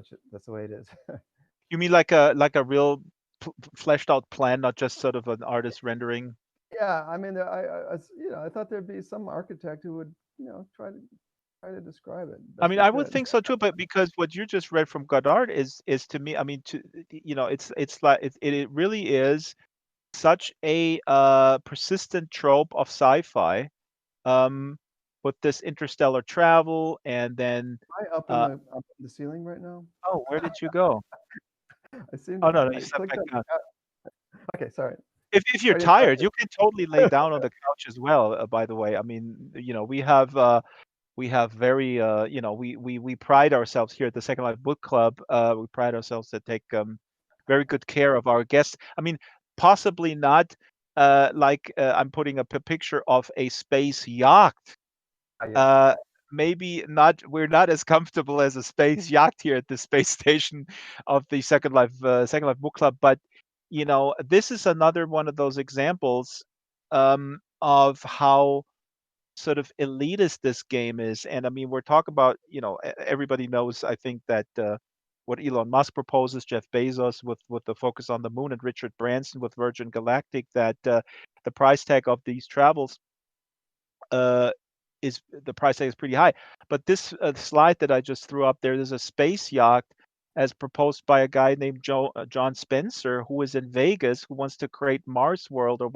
the way it is. You mean like a real fleshed out plan, not just sort of an artist rendering? Yeah, I mean, I thought there'd be some architect who would, try to describe it I best mean, they I would could. think so too, but because what you just read from Goddard is to me, I mean, it's like it really is such a persistent trope of sci-fi, um, with this interstellar travel, and then Am I uh, up in the ceiling right now? oh, where did you go? I seem Oh to no, no, you I stepped clicked back on. down. Okay, sorry. If you're Are you? Are tired, you you can totally lay down on the couch as well. By the way, I mean, we have very we pride ourselves here at the Second Life Book Club. We pride ourselves to take very good care of our guests. I mean, possibly not I'm putting up a picture of a space yacht. yes. Uh, maybe not. We're not as comfortable as a space yacht here at the space station of the Second Life Book Club, but this is another one of those examples of how sort of elitist this game is. And I mean, we're talking about, everybody knows, I think, that what Elon Musk proposes, Jeff Bezos with the focus on the moon, and Richard Branson with Virgin Galactic, that the price tag of these travels uh, is the price tag is pretty high. But this slide that I just threw up there's a space yacht as proposed by a guy named John Spencer, who is in Vegas, who wants to create Mars World or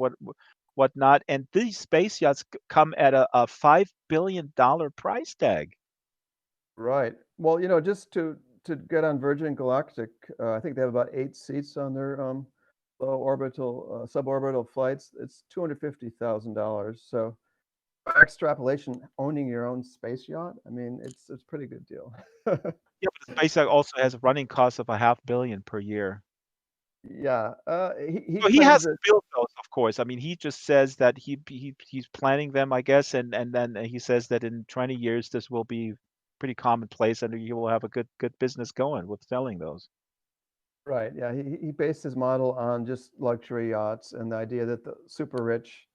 whatnot. And these space yachts come at a $5 billion price tag. Right. Well, just to get on Virgin Galactic, I think they have about 8 seats on their low orbital suborbital flights. It's $250,000. So by extrapolation, owning your own space yacht, I mean, it's a pretty good deal. Yeah, but the space yacht also has a running cost of a $500 million per year. Yeah. He So he claims hasn't that. built those, of course. I mean, he just says that he's planning them, I guess, and then he says that in 20 years this will be pretty commonplace, and he will have a good business going with selling those. Right. Yeah. He based his model on just luxury yachts and the idea that the super rich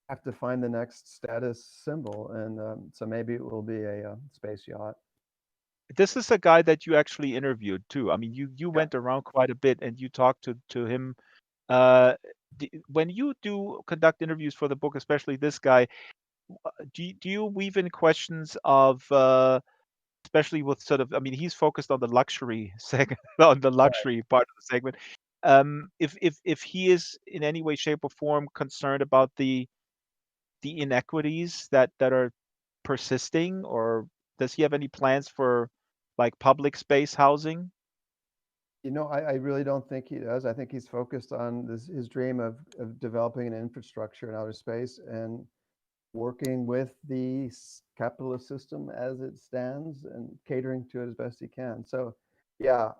have to find the next status symbol, and so maybe it will be a space yacht. This is a guy that you actually interviewed too. I mean, you Yeah. went around quite a bit and you talked to him. Uh, when you do conduct interviews for the book, especially this guy, do you weave in questions of especially with sort of, I mean, he's focused on the luxury segment, on the Right. luxury part of the segment. If he is in any way, shape, or form concerned about the inequities that are persisting, or does he have any plans for like public space housing? I really don't think he does. I think he's focused on his dream of developing an infrastructure in outer space and working with the capitalist system as it stands and catering to it as best he can. So, yeah.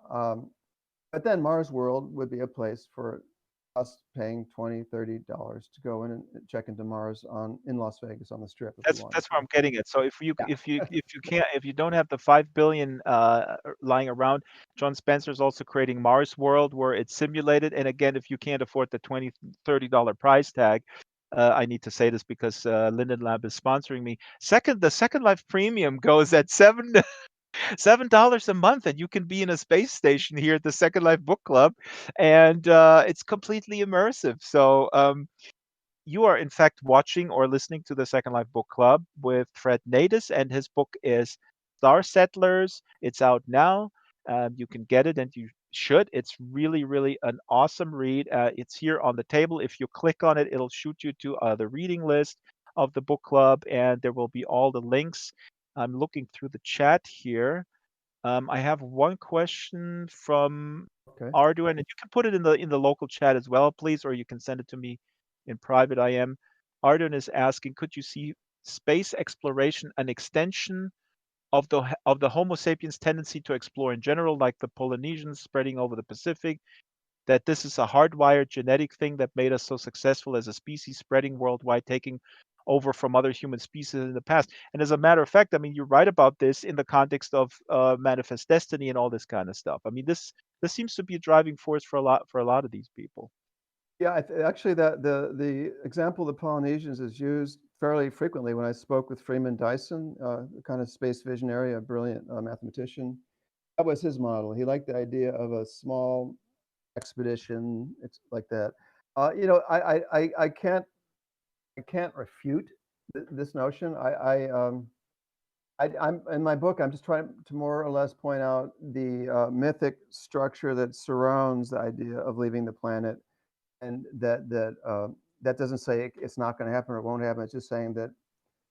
But then Mars World would be a place for us paying $20, $30 to go in and check into Mars in Las Vegas on the Strip if we wanted That's where to. I'm getting at. So Yeah. if you don't have the 5 billion lying around, John Spencer's also creating Mars World where it's simulated. And again, if you can't afford the $20-$30 price tag, I need to say this because Linden Lab is sponsoring me. The Second Life Premium goes at $7 a month, and you can be in a space station here at the Second Life Book Club, and it's completely immersive. So you are in fact watching or listening to the Second Life Book Club with Fred Nadis, and his book is Star Settlers. It's out now. You can get it, and you should. It's really, really an awesome read. It's here on the table. If you click on it, it'll shoot you to the reading list of the book club, and there will be all the links. I'm looking through the chat here. I have one question from Okay. Arduin, and you can put it in the local chat as well, please, or you can send it to me in private. Arduin is asking, could you see space exploration an extension of the Homo sapiens tendency to explore in general, like the Polynesians spreading over the Pacific? That this is a hardwired genetic thing that made us so successful as a species, spreading worldwide, taking over from other human species in the past. And as a matter of fact, I mean, you write about this in the context of manifest destiny and all this kind of stuff. I mean, this seems to be a driving force for a lot of these people. Yeah, actually, that the example of the Polynesians is used fairly frequently when I spoke with Freeman Dyson, a kind of space visionary, a brilliant mathematician. That was his model. He liked the idea of a small expedition. It's like that. I can't refute this notion. I'm in my book. I'm just trying to more or less point out the mythic structure that surrounds the idea of leaving the planet, and that doesn't say it's not going to happen or it won't happen. It's just saying that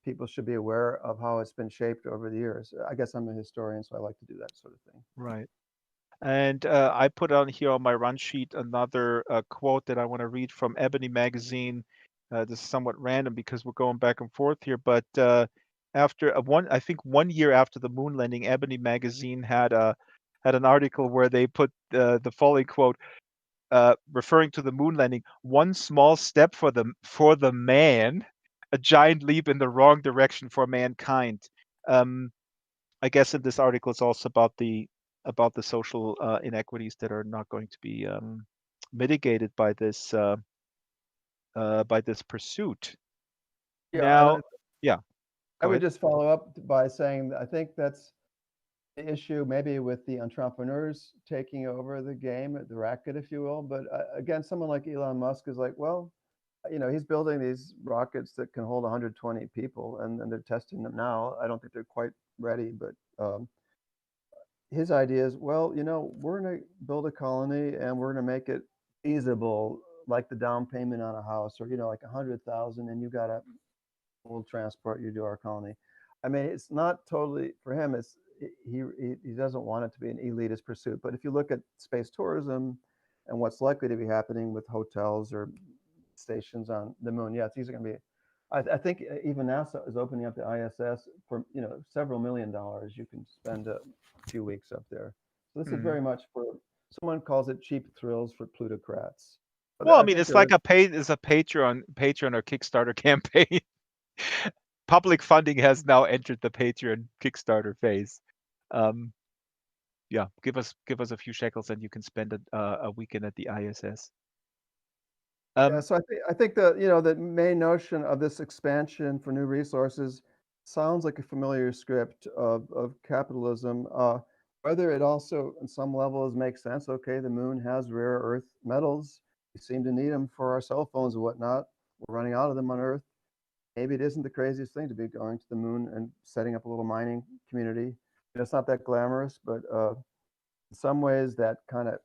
people should be aware of how it's been shaped over the years. I guess I'm a historian, so I like to do that sort of thing. Right. And I put on here on my run sheet another quote that I want to read from Ebony Magazine. This is somewhat random because we're going back and forth here, but I think 1 year after the moon landing, Ebony Magazine had an article where they put the following quote, referring to the moon landing: "One small step for the man, a giant leap in the wrong direction for mankind." Um, I guess in this article it's also about the social inequities that are not going to be mitigated by this pursuit. Yeah, and Now, yeah, I go would ahead. just follow up by saying that I think that's the issue, maybe with the entrepreneurs taking over the game, the racket, if you will. But again, someone like Elon Musk is like, well, he's building these rockets that can hold 120 people, and they're testing them now. I don't think they're quite ready, but his idea is, well, we're going to build a colony and we're going to make it feasible, like the down payment on a house, or like 100,000, and you got to we'll transport you to our colony. I mean, it's not totally for him. He doesn't want it to be an elitist pursuit. But if you look at space tourism and what's likely to be happening with hotels or stations on the moon, yeah, it's easily going to be. I think even NASA is opening up the ISS for several $1 million. You can spend a few weeks up there. So this is Mhm. very much for, someone calls it cheap thrills for plutocrats. But Well, I I mean, think it's there like is. it's a Patreon or Kickstarter campaign. Public funding has now entered the Patreon Kickstarter phase. Um, yeah, give us a few shekels and you can spend a weekend at the ISS. Yeah, Um, so I think that the main notion of this expansion for new resources sounds like a familiar script of capitalism. Whether it also, in some levels, makes sense. Okay, the moon has rare earth metals. We seem to need them for our cell phones and whatnot. We're running out of them on Earth. Maybe it isn't the craziest thing to be going to the moon and setting up a little mining community. It's not that glamorous, but in some ways, that kind of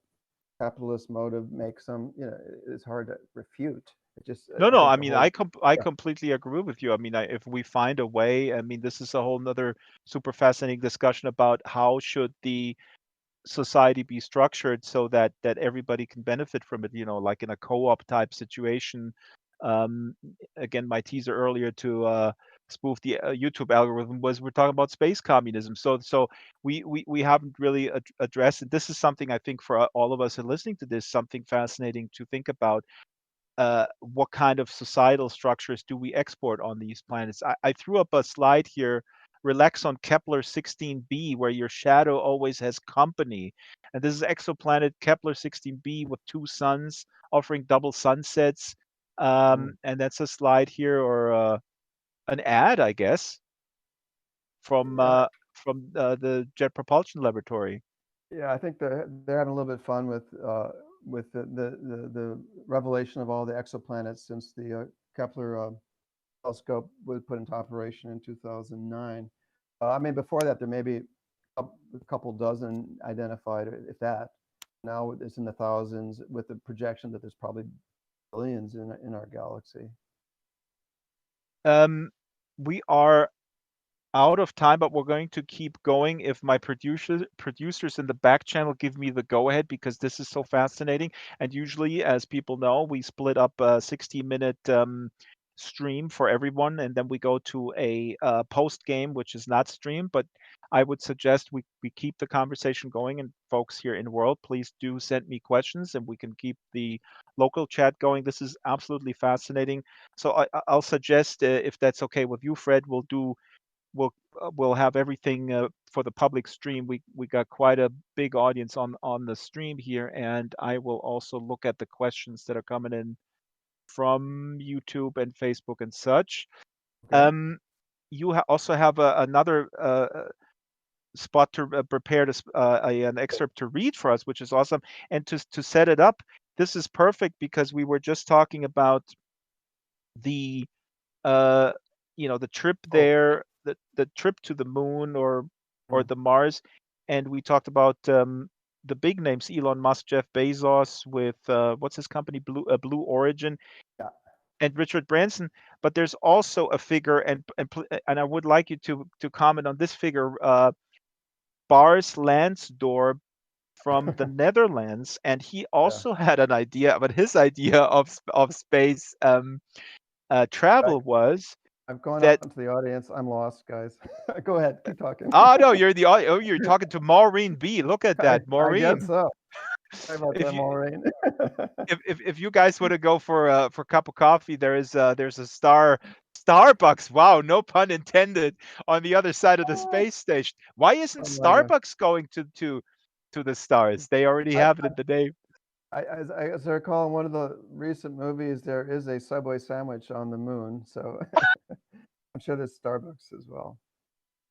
capitalist motive makes them, it's hard to refute. It just, No, I no. think I the mean, whole, I yeah, completely agree with you. I mean, if we find a way, I mean, this is a whole nother super fascinating discussion about how should the society be structured so that everybody can benefit from it, like in a co-op type situation. um Again, my teaser earlier to spoof the YouTube algorithm was we're talking about space communism. So we haven't really addressed it. This is something I think for all of us who are listening to this, something fascinating to think about. What kind of societal structures do we export on these planets? I threw up a slide here. Relax on Kepler 16b, where your shadow always has company. And this is exoplanet Kepler 16b with two suns offering double sunsets. mm, And that's a slide here, or an ad, I guess, from yeah, the Jet Propulsion Laboratory. yeah. I think they're having a little bit of fun with the revelation of all the exoplanets since the Kepler telescope was put into operation in 2009. I mean, before that, there may be a couple dozen identified, if that. Now it's in the thousands, with the projection that there's probably billions in our galaxy. Um, we are out of time, but we're going to keep going if my producers in the back channel give me the go ahead, because this is so fascinating. And usually, as people know, we split up a 60-minute stream for everyone, and then we go to a post game, which is not streamed. But I would suggest we keep the conversation going. And folks here in world, please do send me questions, and we can keep the local chat going. This is absolutely fascinating. So I'll suggest, if that's okay with you, Fred, we'll have everything for the public stream. We got quite a big audience on the stream here, and I will also look at the questions that are coming in from YouTube and Facebook and such. Okay. You also have another spot to prepare an excerpt to read for us, which is awesome. And to set it up, this is perfect because we were just talking about the uh, the trip Oh, there, the trip to the moon, or mm, the Mars, and we talked about the big names: Elon Musk, Jeff Bezos, with what's his company, Blue Origin, yeah. and Richard Branson. But there's also a figure, and I would like you to comment on this figure, Bars Lansdorp from the Netherlands, and he Yeah. also had an idea, but his idea of space I, travel was I've gone that. out into the audience. I'm lost, guys. Go ahead. Keep talking. Oh no, you're talking to Maureen B. Look at I, that, I guess Maureen. so. Sorry about If that, you Maureen. if you guys want to go for a cup of coffee, there's a Starbucks. Wow, no pun intended, on the other side of the space station. Why isn't Oh my God. Starbucks going to the stars? They already I, have it in the name. as I recall, in one of the recent movies, there is a Subway sandwich on the moon. So I'm sure there's Starbucks as well.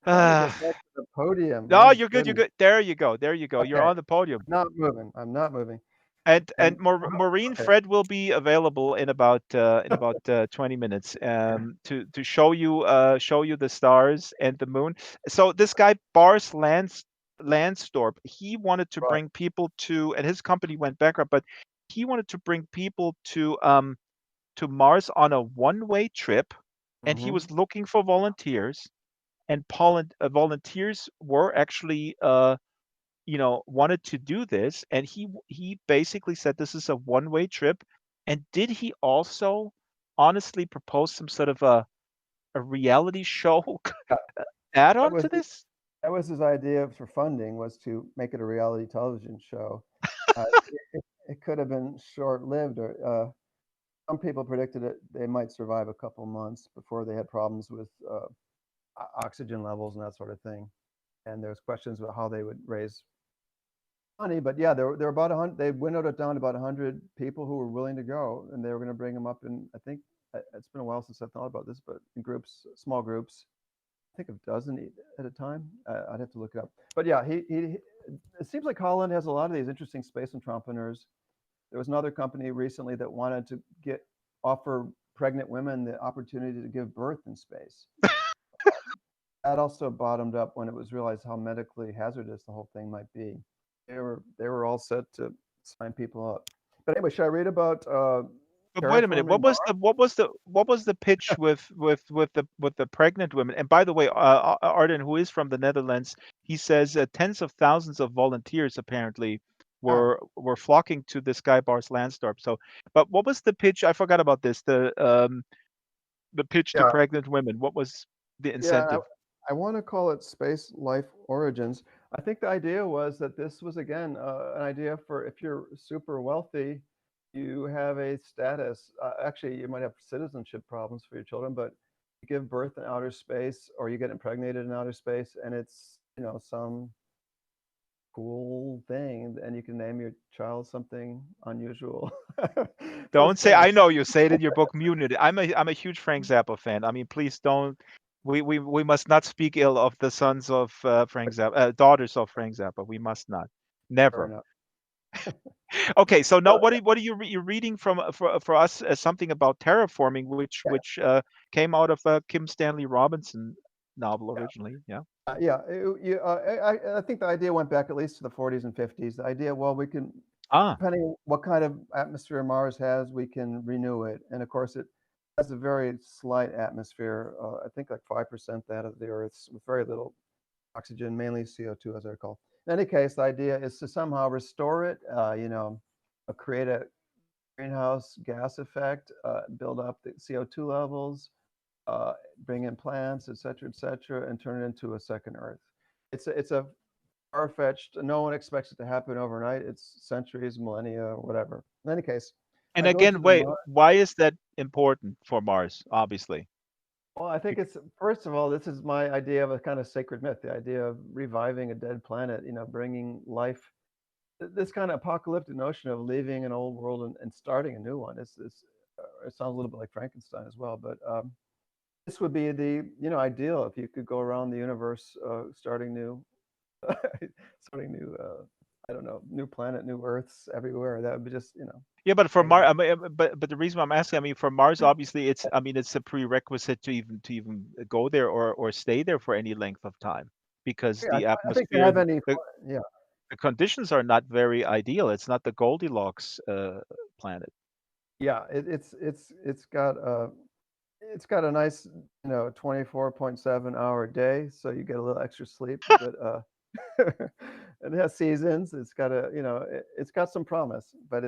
Trying to get back to the podium. No, My you're good. You're goodness. good. There you go. There you go. You're Okay. on the podium. I'm not moving. I'm not moving. And And Maureen, okay. Fred will be available in about 20 minutes to show you the stars and the moon. So this guy Bars Lansdorp, he wanted to Right. bring people to, and his company went bankrupt, but he wanted to bring people to Mars on a one-way trip, and he Mm-hmm. was looking for volunteers, and volunteers were actually wanted to do this, and he basically said this is a one-way trip. And did he also honestly propose some sort of a reality show Yeah. That add-on was to this? that was his idea for funding, was to make it a reality television show. It could have been short-lived, or some people predicted they might survive a couple months before they had problems with oxygen levels and that sort of thing. And there's questions about how they would raise money. But yeah, there were about 100. They winnowed it down to about 100 people who were willing to go, and they were going to bring them up in. I think it's been a while since I thought about this, but in groups, small groups. I think a dozen at a time. I'd have to look it up. But yeah, he it seems like Holland has a lot of these interesting space entrepreneurs. There was another company recently that wanted to offer pregnant women the opportunity to give birth in space. That also bottomed up when it was realized how medically hazardous the whole thing might be. They were all set to sign people up. But anyway, should I read about But wait a minute. terraforming Mars? What was the pitch with the pregnant women? And by the way, Arden, who is from the Netherlands, he says tens of thousands of volunteers apparently Yeah, were flocking to this guy Bars Lansdorp. So, but what was the pitch? I forgot about this. The pitch to yeah, pregnant women. What was the yeah. incentive? I want to call it Space Life Origins. I think the idea was that this was again an idea for if you're super wealthy, you have a status. Actually, you might have citizenship problems for your children, but you give birth in outer space or you get impregnated in outer space, and it's some cool thing, and you can name your child something unusual. So it's Don't say kind of I know you say it in your book Munity. I'm a huge Frank Zappa fan. I mean, please don't. We must not speak ill of the sons of Frank Zappa, daughters of Frank Zappa. We must not. fair Never. enough. Okay, so now Well, what are you're reading from for us something about terraforming, yeah, which came out of a Kim Stanley Robinson novel yeah. originally. Yeah. I think the idea went back at least to the 40s and 50s. The idea, well, we can, Ah, depending what kind of atmosphere Mars has, we can renew it. And of course, it has a very slight atmosphere. I think like 5% that of the Earth's, with very little oxygen, mainly CO2, as I recall. In any case, the idea is to somehow restore it. Create a greenhouse gas effect, build up the CO2 levels, bring in plants, et cetera, and turn it into a second Earth. It's a far-fetched. No one expects it to happen overnight. It's centuries, millennia, whatever. In any case, and I go to again, the wait, Mars. why is that important for Mars? Obviously. Well, I think Bec- it's first of all, this is my idea of a kind of sacred myth. The idea of reviving a dead planet. Bringing life. This kind of apocalyptic notion of leaving an old world and starting a new one. It sounds a little bit like Frankenstein as well, but this would be the ideal if you could go around the universe starting new starting new I don't know, new planet, new Earths everywhere. That would be just Yeah, but for Mars, amazing. I mean, but the reason why I'm asking, I mean, for Mars, obviously, I mean, it's a prerequisite to even go there or stay there for any length of time because Yeah, the I think to atmosphere, have any yeah. the conditions are not very ideal. It's not the Goldilocks planet. Yeah, it's got a nice 24.7-hour day, so you get a little extra sleep, but and it has seasons. It's got it's got some promise, but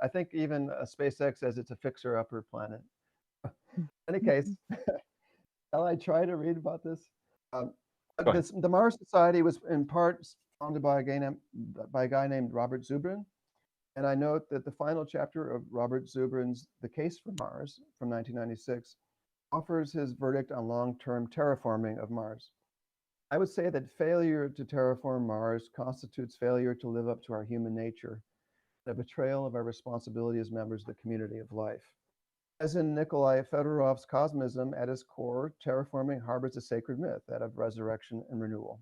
I think even SpaceX says it's a fixer-upper planet. In any case, shall I try to read about this? Um, Go ahead. the Mars Society was in part founded by a guy named Robert Zubrin, and I note that the final chapter of Robert Zubrin's The Case for Mars from 1996 offers his verdict on long-term terraforming of Mars. I would say that failure to terraform Mars constitutes failure to live up to our human nature, a betrayal of our responsibility as members of the community of life. As in Nikolai Fedorov's Cosmoism, at its core, terraforming harbors a sacred myth, that of resurrection and renewal.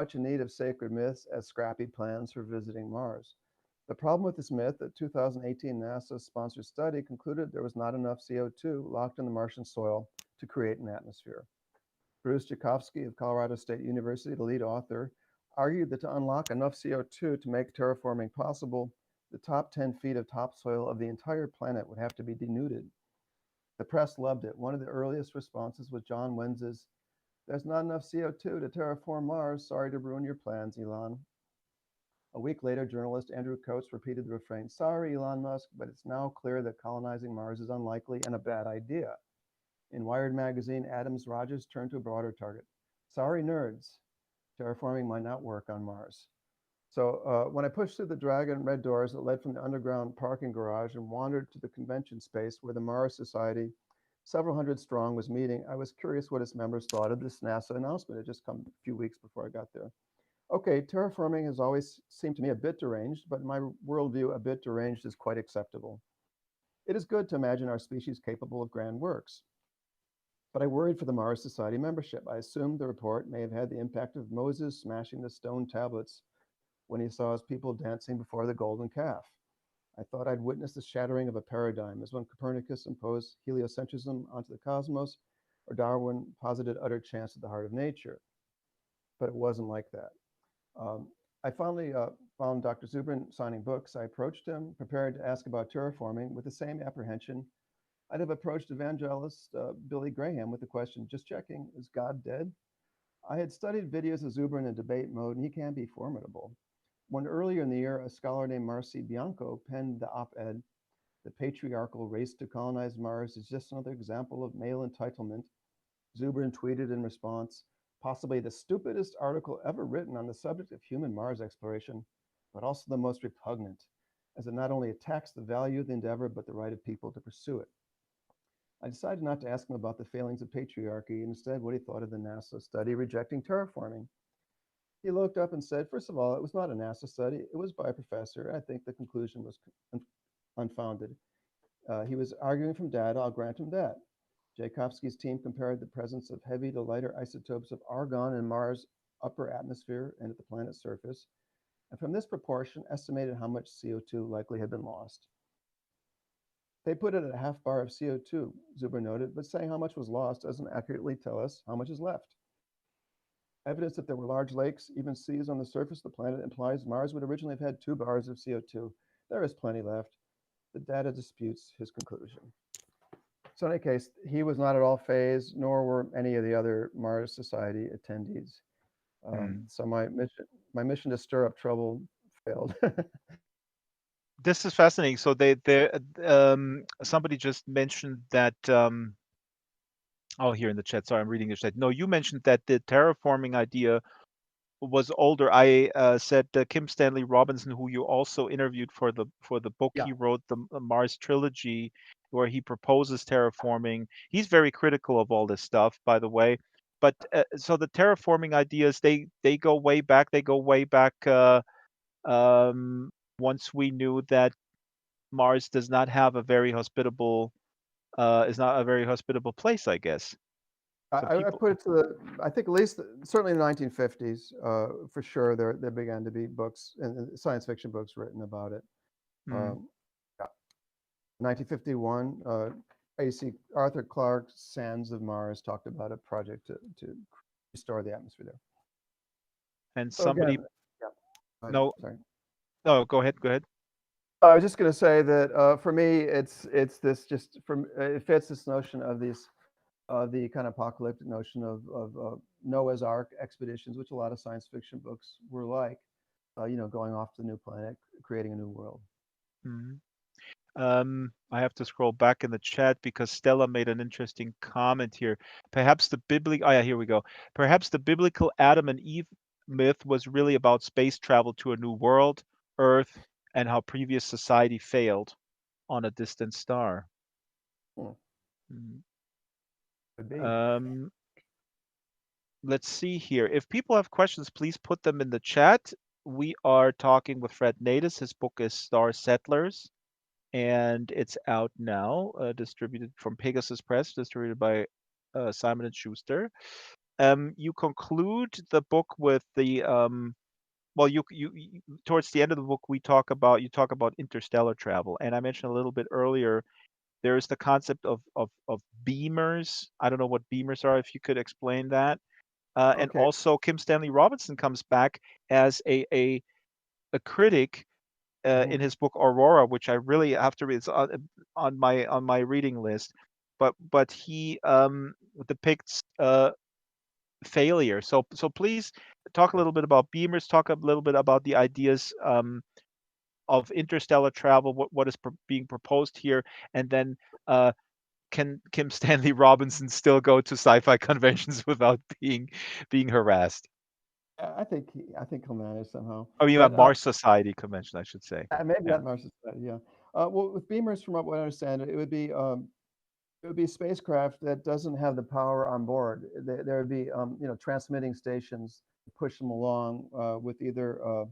Much in need of sacred myths as scrappy plans for visiting Mars. The problem with this myth, a 2018 NASA-sponsored study concluded there was not enough CO2 locked in the Martian soil to create an atmosphere. Bruce Jakovsky of Colorado State University, the lead author, argued that to unlock enough CO2 to make terraforming possible, the top 10 feet of topsoil of the entire planet would have to be denuded. The press loved it. One of the earliest responses was John Wenz's, "There's not enough CO2 to terraform Mars. Sorry to ruin your plans, Elon." A week later, journalist Andrew Coates repeated the refrain, "Sorry, Elon Musk, but it's now clear that colonizing Mars is unlikely and a bad idea." In Wired magazine, Adams Rogers turned to a broader target. "Sorry, nerds. Terraforming might not work on Mars." So when I pushed through the dragon red doors that led from the underground parking garage and wandered to the convention space where the Mars Society, several hundred strong, was meeting, I was curious what its members thought of this NASA announcement. It just come a few weeks before I got there. Okay, terraforming has always seemed to me a bit deranged, but in my worldview, a bit deranged is quite acceptable. It is good to imagine our species capable of grand works. But I worried for the Mars Society membership. I assumed the report may have had the impact of Moses smashing the stone tablets when he saw his people dancing before the golden calf. I thought I'd witnessed the shattering of a paradigm, as when Copernicus imposed heliocentrism onto the cosmos, or Darwin posited utter chance at the heart of nature. But it wasn't like that. Um, I finally found Dr. Zubrin signing books. I approached him, prepared to ask about terraforming with the same apprehension I'd have approached evangelist Billy Graham with the question, just checking, is God dead? I had studied videos of Zubrin in debate mode, and he can be formidable. When earlier in the year, a scholar named Marcy Bianco penned the op-ed, "The patriarchal race to colonize Mars is just another example of male entitlement," Zubrin tweeted in response, "Possibly the stupidest article ever written on the subject of human Mars exploration, but also the most repugnant, as it not only attacks the value of the endeavor, but the right of people to pursue it." I decided not to ask him about the failings of patriarchy, and instead what he thought of the NASA study rejecting terraforming. He looked up and said, first of all, it was not a NASA study, it was by a professor. I think the conclusion was unfounded. He was arguing from data, I'll grant him that. Tchaikovsky's team compared the presence of heavy to lighter isotopes of argon in Mars' upper atmosphere and at the planet's surface, and from this proportion estimated how much CO2 likely had been lost. They put it at a half bar of CO2, Zuber noted, but saying how much was lost doesn't accurately tell us how much is left. Evidence that there were large lakes, even seas on the surface of the planet implies Mars would originally have had 2 bars of CO2. There is plenty left. The data disputes his conclusion. So in any case, he was not at all fazed, nor were any of the other Mars Society attendees. So my mission to stir up trouble failed. This is fascinating. So somebody just mentioned that. Oh, here in the chat. Sorry, I'm reading the chat. No, you mentioned that the terraforming idea was older. I said Kim Stanley Robinson, who you also interviewed for the book Yeah. he wrote, the Mars trilogy, where he proposes terraforming. He's very critical of all this stuff, by the way. But so the terraforming ideas, they go way back. They go way back. Once we knew that Mars does not have a very hospitable, is not a very hospitable place, I guess. So I people. put it to the, I think at least certainly in the 1950s, for sure, there began to be books and science fiction books written about it. Mm. Um, yeah. 1951, AC Arthur Clarke's Sands of Mars talked about a project to restore the atmosphere there. And So somebody. again, yeah. No. Sorry. Oh, go ahead. Go ahead. I was just going to say that for me, it's this just from it fits this notion of these the kind of apocalyptic notion of Noah's Ark expeditions, which a lot of science fiction books were like, going off to the new planet, creating a new world. Mhm. I have to scroll back in the chat because Stella made an interesting comment here. Perhaps the biblical, oh yeah, here we go. Perhaps the biblical Adam and Eve myth was really about space travel to a new world, Earth, and how previous society failed on a distant star. Mhm. Could be. Um, let's see here. If people have questions, please put them in the chat. We are talking with Fred Nadis. His book is Star Settlers, and it's out now, distributed from Pegasus Press, distributed by Simon and Schuster. You conclude the book with the well, you towards the end of the book you talk about interstellar travel, and I mentioned a little bit earlier. There is the concept of beamers. I don't know what beamers are. If you could explain that, and Okay. also Kim Stanley Robinson comes back as a critic in his book Aurora, which I really have to read. It's on my reading list, but he depicts failure. So please talk a little bit about beamers. Talk a little bit about the ideas of interstellar travel. What is being proposed here, and then can Kim Stanley Robinson still go to sci-fi conventions without being harassed? I think he'll manage somehow. Oh, you have But Mars Society convention, I should say. maybe Yeah. not Mars Society. Yeah. Well, with beamers, from what I understand, it would be a spacecraft that doesn't have the power on board. There would be transmitting stations to push them along with either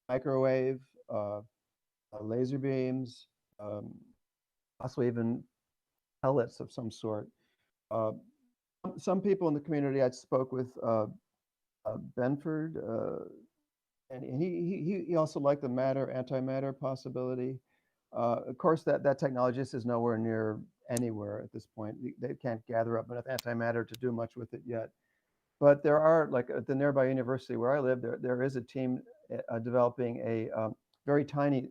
microwave, laser beams, um, possibly even pellets of some sort. Uh, some people in the community I spoke with, Benford, and he also liked the matter antimatter possibility. Of course, that technology just is nowhere near anywhere at this point. They can't gather up enough antimatter to do much with it yet. But there are, like at the nearby university where I live, there is a team developing a very tiny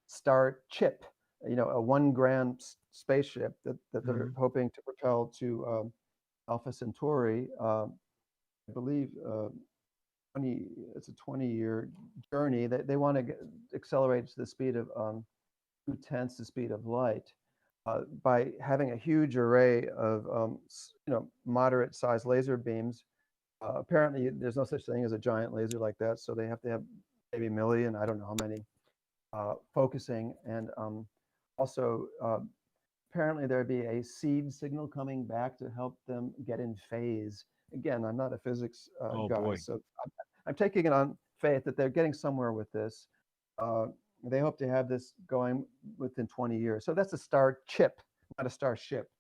star chip, a 1 gram spaceship that they're Mhm. hoping to propel to Alpha Centauri. I believe 20, it's a 20-year journey. They want to accelerate to the speed of 2/10 the speed of light by having a huge array of moderate sized laser beams. Apparently, there's no such thing as a giant laser like that, so they have to have maybe a million, I don't know how many, focusing, and also apparently there'd be a seed signal coming back to help them get in phase. Again, I'm not a physics Oh guy, boy. so I'm taking it on faith that they're getting somewhere with this. Uh, they hope to have this going within 20 years. So that's a star chip, not a starship.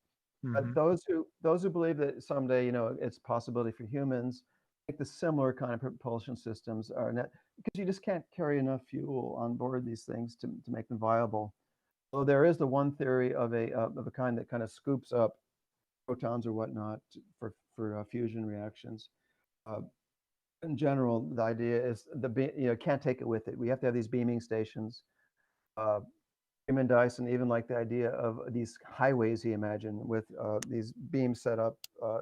But Mhm. those who believe that someday, it's a possibility for humans, I think the similar kind of propulsion systems are net because you just can't carry enough fuel on board these things to make them viable. So there is the one theory of a kind that kind of scoops up protons or whatnot for fusion reactions. Uh, in general, the idea is can't take it with it. We have to have these beaming stations. Uh, Raymond Dyson even liked the idea of these highways he imagined with these beams set up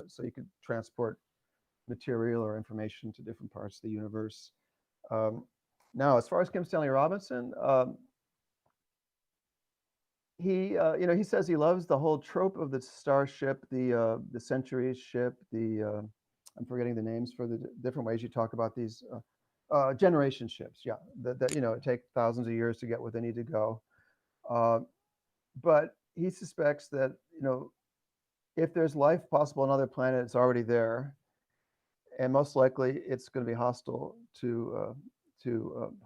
so you could transport material or information to different parts of the universe. Um, Now, as far as Kim Stanley Robinson, he says he loves the whole trope of the starship, the centuries ship, I'm forgetting the names for the different ways you talk about these generation ships. Yeah, that it take thousands of years to get where they need to go. Uh, but he suspects that if there's life possible on other planet, it's already there, and most likely it's going to be hostile to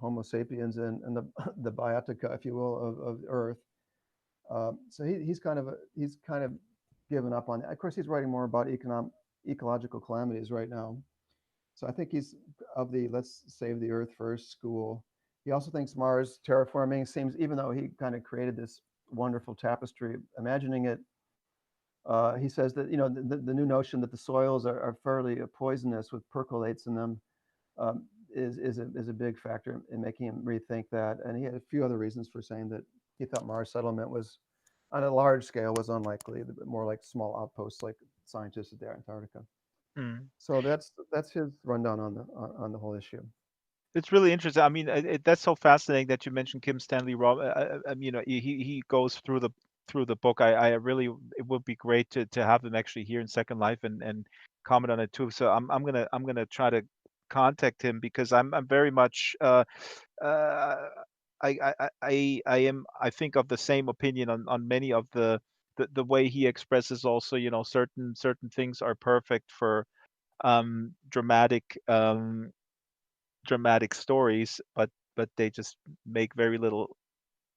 Homo sapiens and the the biotica, if you will, of Earth. So he's kind of given up on that. Of course, he's writing more about ecological calamities right now. So I think he's of the let's save the Earth first school. He also thinks Mars terraforming seems, even though he kind of created this wonderful tapestry, imagining it. He says that the new notion that the soils are fairly poisonous with percolates in them is a big factor in making him rethink that. And he had a few other reasons for saying that he thought Mars settlement was on a large scale was unlikely, but more like small outposts like scientists at the Antarctica. Mm. So that's his rundown on the whole issue. It's really interesting. I mean, that's so fascinating that you mentioned Kim Stanley Rob. He goes through the book. I really it would be great to have him actually here in Second Life and comment on it too. So I'm gonna try to contact him because I'm very much uh I think of the same opinion on many of the way he expresses also, certain things are perfect for um dramatic um dramatic stories, but they just make very little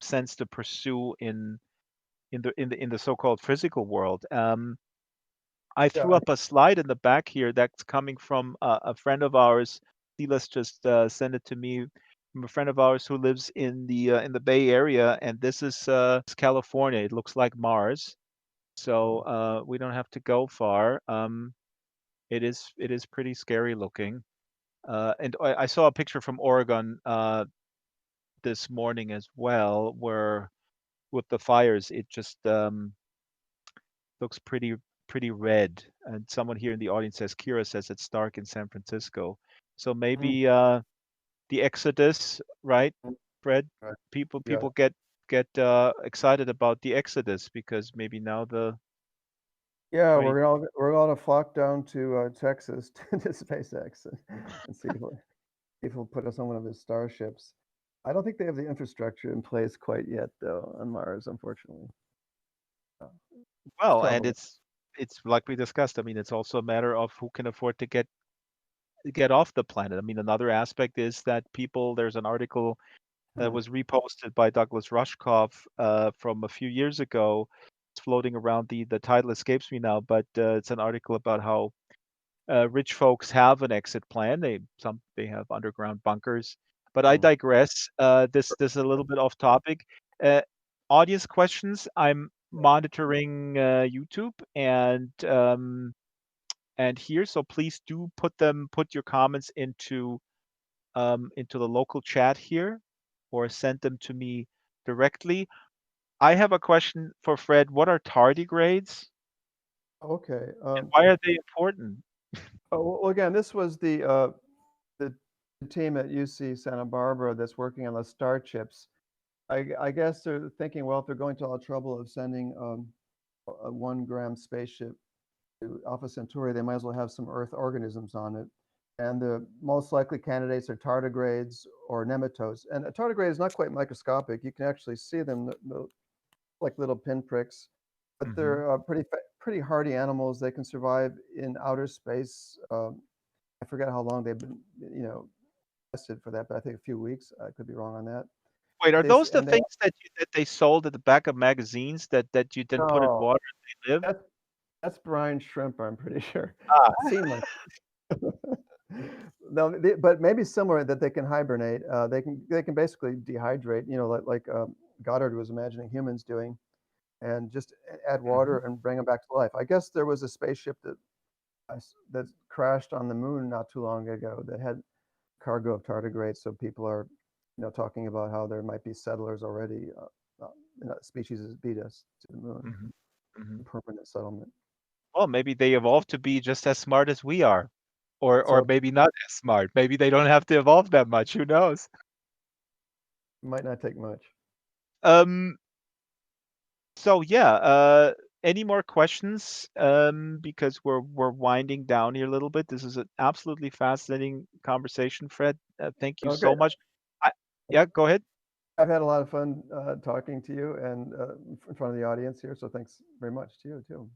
sense to pursue in the so-called physical world. I threw Yeah. up a slide in the back here that's coming from a friend of ours. Silas just sent it to me from a friend of ours who lives in the Bay Area, and this is California. It looks like Mars, so we don't have to go far. It is pretty scary looking. And I saw a picture from Oregon this morning as well, where with the fires, it just looks pretty red. And someone here in the audience says, Kira says it's dark in San Francisco. So Mhm. maybe the exodus, right, Fred? Right. People Yeah. people get excited about the exodus because maybe now the Yeah, 20. we're gonna flock down to Texas to SpaceX and see if he'll put us on one of his starships. I don't think they have the infrastructure in place quite yet, though, on Mars, unfortunately. Uh, it's Well, and trouble. it's like we discussed. I mean, it's also a matter of who can afford to get off the planet. I mean, another aspect is that there's an article that Mhm. was reposted by Douglas Rushkoff from a few years ago. It's floating around. The title escapes me now, but it's an article about how rich folks have an exit plan. They have underground bunkers. But I Mhm. digress. This is a little bit off topic. Uh, audience questions, I'm monitoring YouTube and here, so please do put your comments into the local chat here, or send them to me directly. I have a question for Fred. What are tardigrades, Okay. and why are they important? Well, again, this was the team at UC Santa Barbara that's working on the star chips. I guess they're thinking, well, if they're going to all the trouble of sending a 1 gram spaceship to Alpha Centauri, they might as well have some Earth organisms on it. And the most likely candidates are tardigrades or nematodes. And a tardigrade is not quite microscopic. You can actually see them like little pinpricks, but Hmm. they're pretty hardy animals. They can survive in outer space. I forget how long they've been, tested for that, but I think a few weeks. I could be wrong on that. Wait, are They s- those the and they things that they sold at the back of magazines that you then put in no, water and they live? that's that's brine shrimp. I'm pretty sure. Ah. Seem like no, but maybe similar that they can hibernate. They can basically dehydrate. Like Goddard was imagining humans doing, and just add Hmm. water and bring them back to life. I guess there was a spaceship that crashed on the moon not too long ago that had cargo of tardigrades. So people are, talking about how there might be settlers already, species as beat us to the moon, Hmm. Hmm. permanent settlement. Well, maybe they evolved to be just as smart as we are, or So maybe not as smart. Maybe they don't have to evolve that much. Who knows? it might not take much. Um, So yeah, any more questions? Because we're winding down here a little bit. This is an absolutely fascinating conversation, Fred. Thank you Okay, so much. I, yeah, go ahead. I've had a lot of fun talking to you and in front of the audience here. So thanks very much to you too.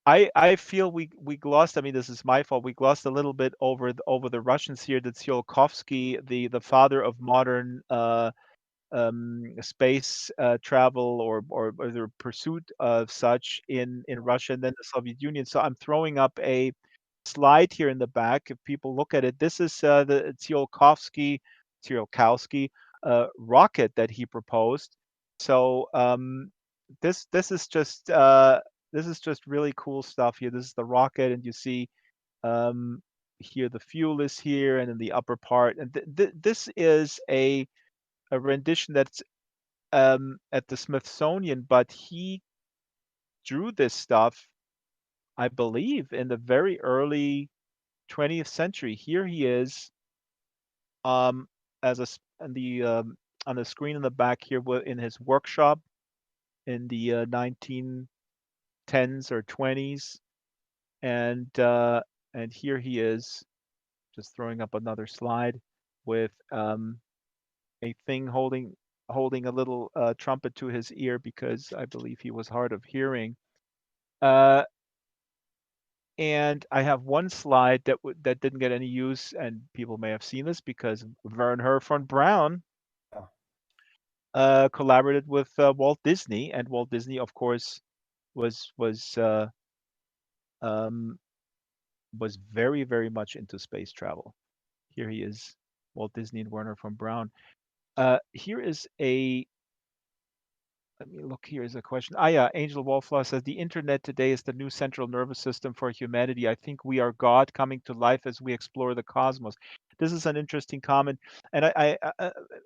I feel we glossed. I mean, this is my fault. We glossed a little bit over the Russians here. That Tsiolkovsky, the father of modern space travel, or the pursuit of such in Russia and then the Soviet Union. So I'm throwing up a slide here in the back. If people look at it, this is the Tsiolkovsky rocket that he proposed. So this is just really cool stuff here. This is the rocket, and you see um, here the fuel is here, and in the upper part, and this is a rendition that's at the Smithsonian, but he drew this stuff, I believe, in the very early 20th century. Here he is, um, as on the screen in the back here, in his workshop in the 1910s or 20s, and and here he is, just throwing up another slide with a thing holding a little trumpet to his ear because I believe he was hard of hearing. Uh, And I have one slide that didn't get any use, and people may have seen this because Werner von Braun Yeah. collaborated with Walt Disney, and Walt Disney, of course, was was uh, um, was very much into space travel. Here he is, Walt Disney and Werner von Braun. Here is a Let me look. Here is a question. Ah, yeah. Angel Wallflower says the internet today is the new central nervous system for humanity. I think we are God coming to life as we explore the cosmos. This is an interesting comment, and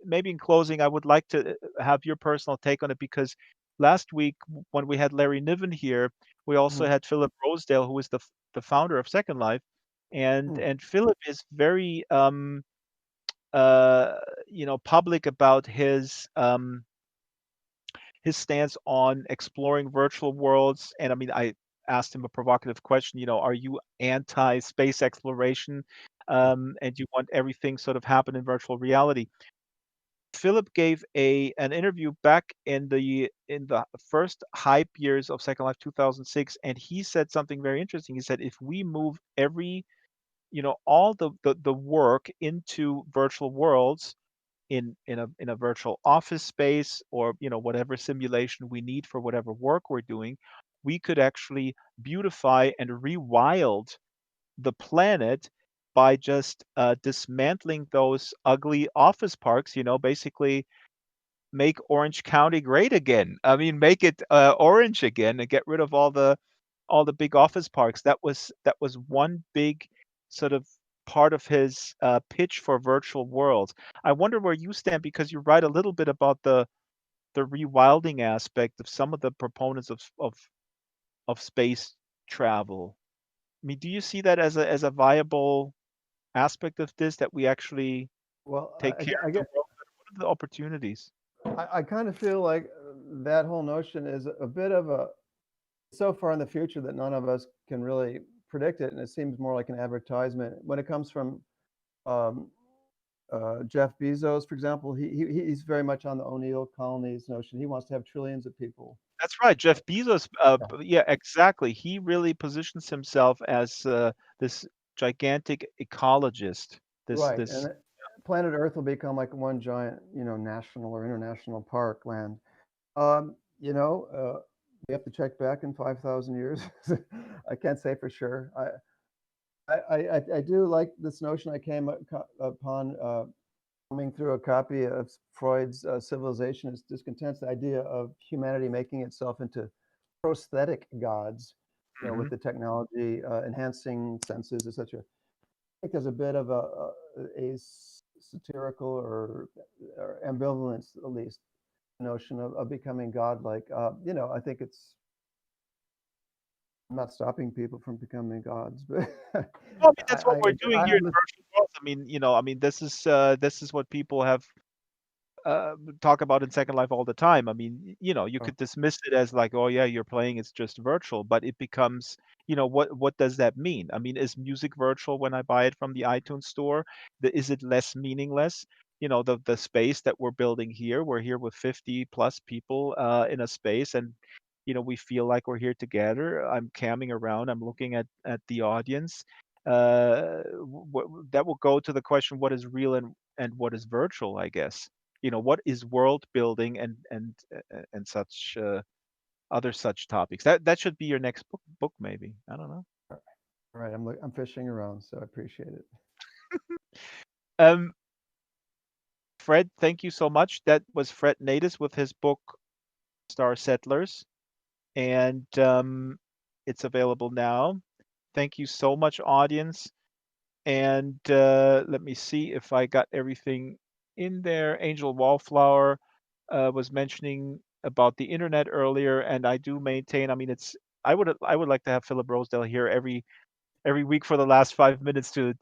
maybe in closing, I would like to have your personal take on it because last week when we had Larry Niven here, we also Mhm. had Philip Rosedale, who is the founder of Second Life, Mm. and Philip is very uh, public about his stance on exploring virtual worlds. And I mean, I asked him a provocative question, are you anti space exploration? And you want everything sort of happen in virtual reality. Philip gave an interview back in the first hype years of Second Life 2006, and he said something very interesting. He said, if we move all the work into virtual worlds, in a virtual office space, or whatever simulation we need for whatever work we're doing, we could actually beautify and rewild the planet by just dismantling those ugly office parks, basically make Orange County great again. I mean, make it orange again and get rid of all the big office parks. That was one big sort of part of his pitch for virtual worlds. I wonder where you stand because you write a little bit about the rewilding aspect of some of the proponents of space travel. I mean, do you see that as a viable aspect of this that we actually Well, take care I of the get, world? What are the opportunities? I kind of feel like that whole notion is a bit of a so far in the future that none of us can really predict it, and it seems more like an advertisement when it comes from um, Jeff Bezos, for example. He's very much on the O'Neill colonies notion. He wants to have trillions of people. That's right. Jeff Bezos, yeah, exactly. He really positions himself as this gigantic ecologist. Right, This and planet Earth will become like one giant, national or international park land. You know, we have to check back in 5,000 years. I can't say for sure. I do like this notion. I came upon coming through a copy of Freud's Civilization is Discontents, the idea of humanity making itself into prosthetic gods, with Mhm. the technology enhancing senses, etc. I think there's a bit of a satirical or ambivalence, at least, notion of becoming godlike. I think I'm not stopping people from becoming gods, but Well, I mean, that's what we're doing I here in understand. virtual worlds. I mean, this is what people have talk about in Second Life all the time. I mean, you could dismiss it as like, oh yeah, you're playing, it's just virtual, but it becomes, what does that mean? I mean, is music virtual when I buy it from the iTunes store? Is it less meaningless? The space that we're building here, we're here with 50 plus people in a space, and we feel like we're here together. I'm camming around, I'm looking at the audience. That will go to the question, what is real and what is virtual, I guess. What is world building and such other such topics. That should be your next book maybe. I don't know. All right, I'm fishing around, so I appreciate it. um Fred, thank you so much. That was Fred Nadis with his book Star Settlers, and it's available now. Thank you so much, audience. And let me see if I got everything in there. Angel Wallflower was mentioning about the internet earlier, and I do maintain. I mean, I would like to have Philip Rosedale here every week for the last 5 minutes to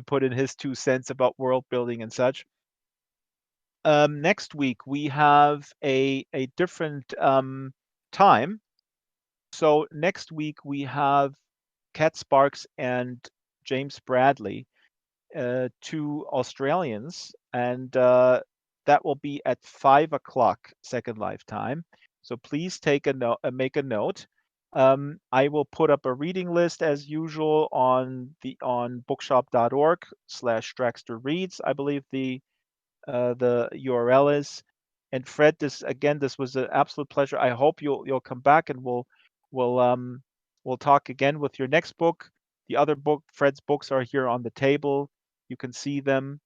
put in his 2 cents about world building and such. Next week we have a different time. So next week we have Kat Sparks and James Bradley, two Australians, and that will be at 5 o'clock Second Life time. So please make a note. I will put up a reading list as usual on bookshop.org/Draxtor Reads. I believe the URL is. And Fred, this was an absolute pleasure. I hope you'll come back and we'll talk again with your next book. The other book, Fred's books, are here on the table. You can see them.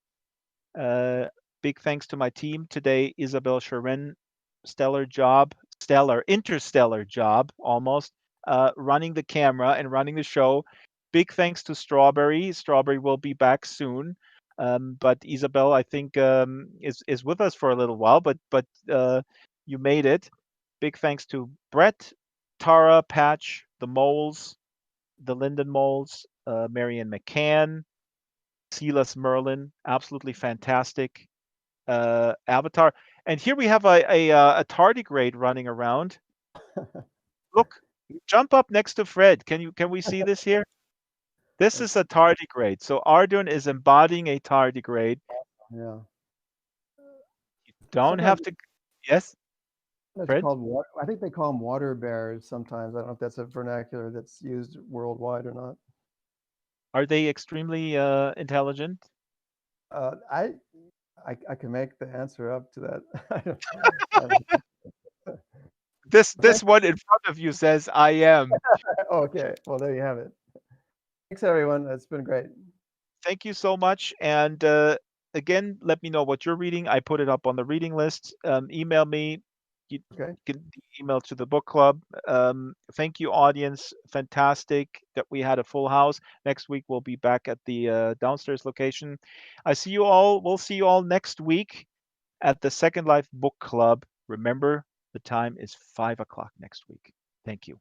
Uh, Big thanks to my team today, Isabel Sharin, interstellar job, almost, running the camera and running the show. Big thanks to Strawberry. Strawberry will be back soon. But Isabel, I think, is with us for a little while, but you made it. Big thanks to Brett, Tara, Patch, the moles, the Linden moles, Marianne McCann, Silas Merlin, absolutely fantastic. Avatar, and here we have a tardigrade running around. Look, jump up next to Fred. Can we see this here? This is That's a tardigrade. So Arjun is embodying a tardigrade. yeah. Don't Sometimes have to. Yes, it's Fred. called water. I think they call them water bears. Sometimes I don't know if that's a vernacular that's used worldwide or not. Are they extremely intelligent? Uh, I, I can make the answer up to that. I don't- This one in front of you says I am. okay, well there you have it. Thanks everyone. It's been great. Thank you so much, and again, let me know what you're reading. I put it up on the reading list. Email me. You Okay. can email to the book club. Thank you, audience. Fantastic that we had a full house. Next week we'll be back at the downstairs location. I see you all. We'll see you all next week at the Second Life Book Club. Remember, the time is 5 o'clock next week. Thank you.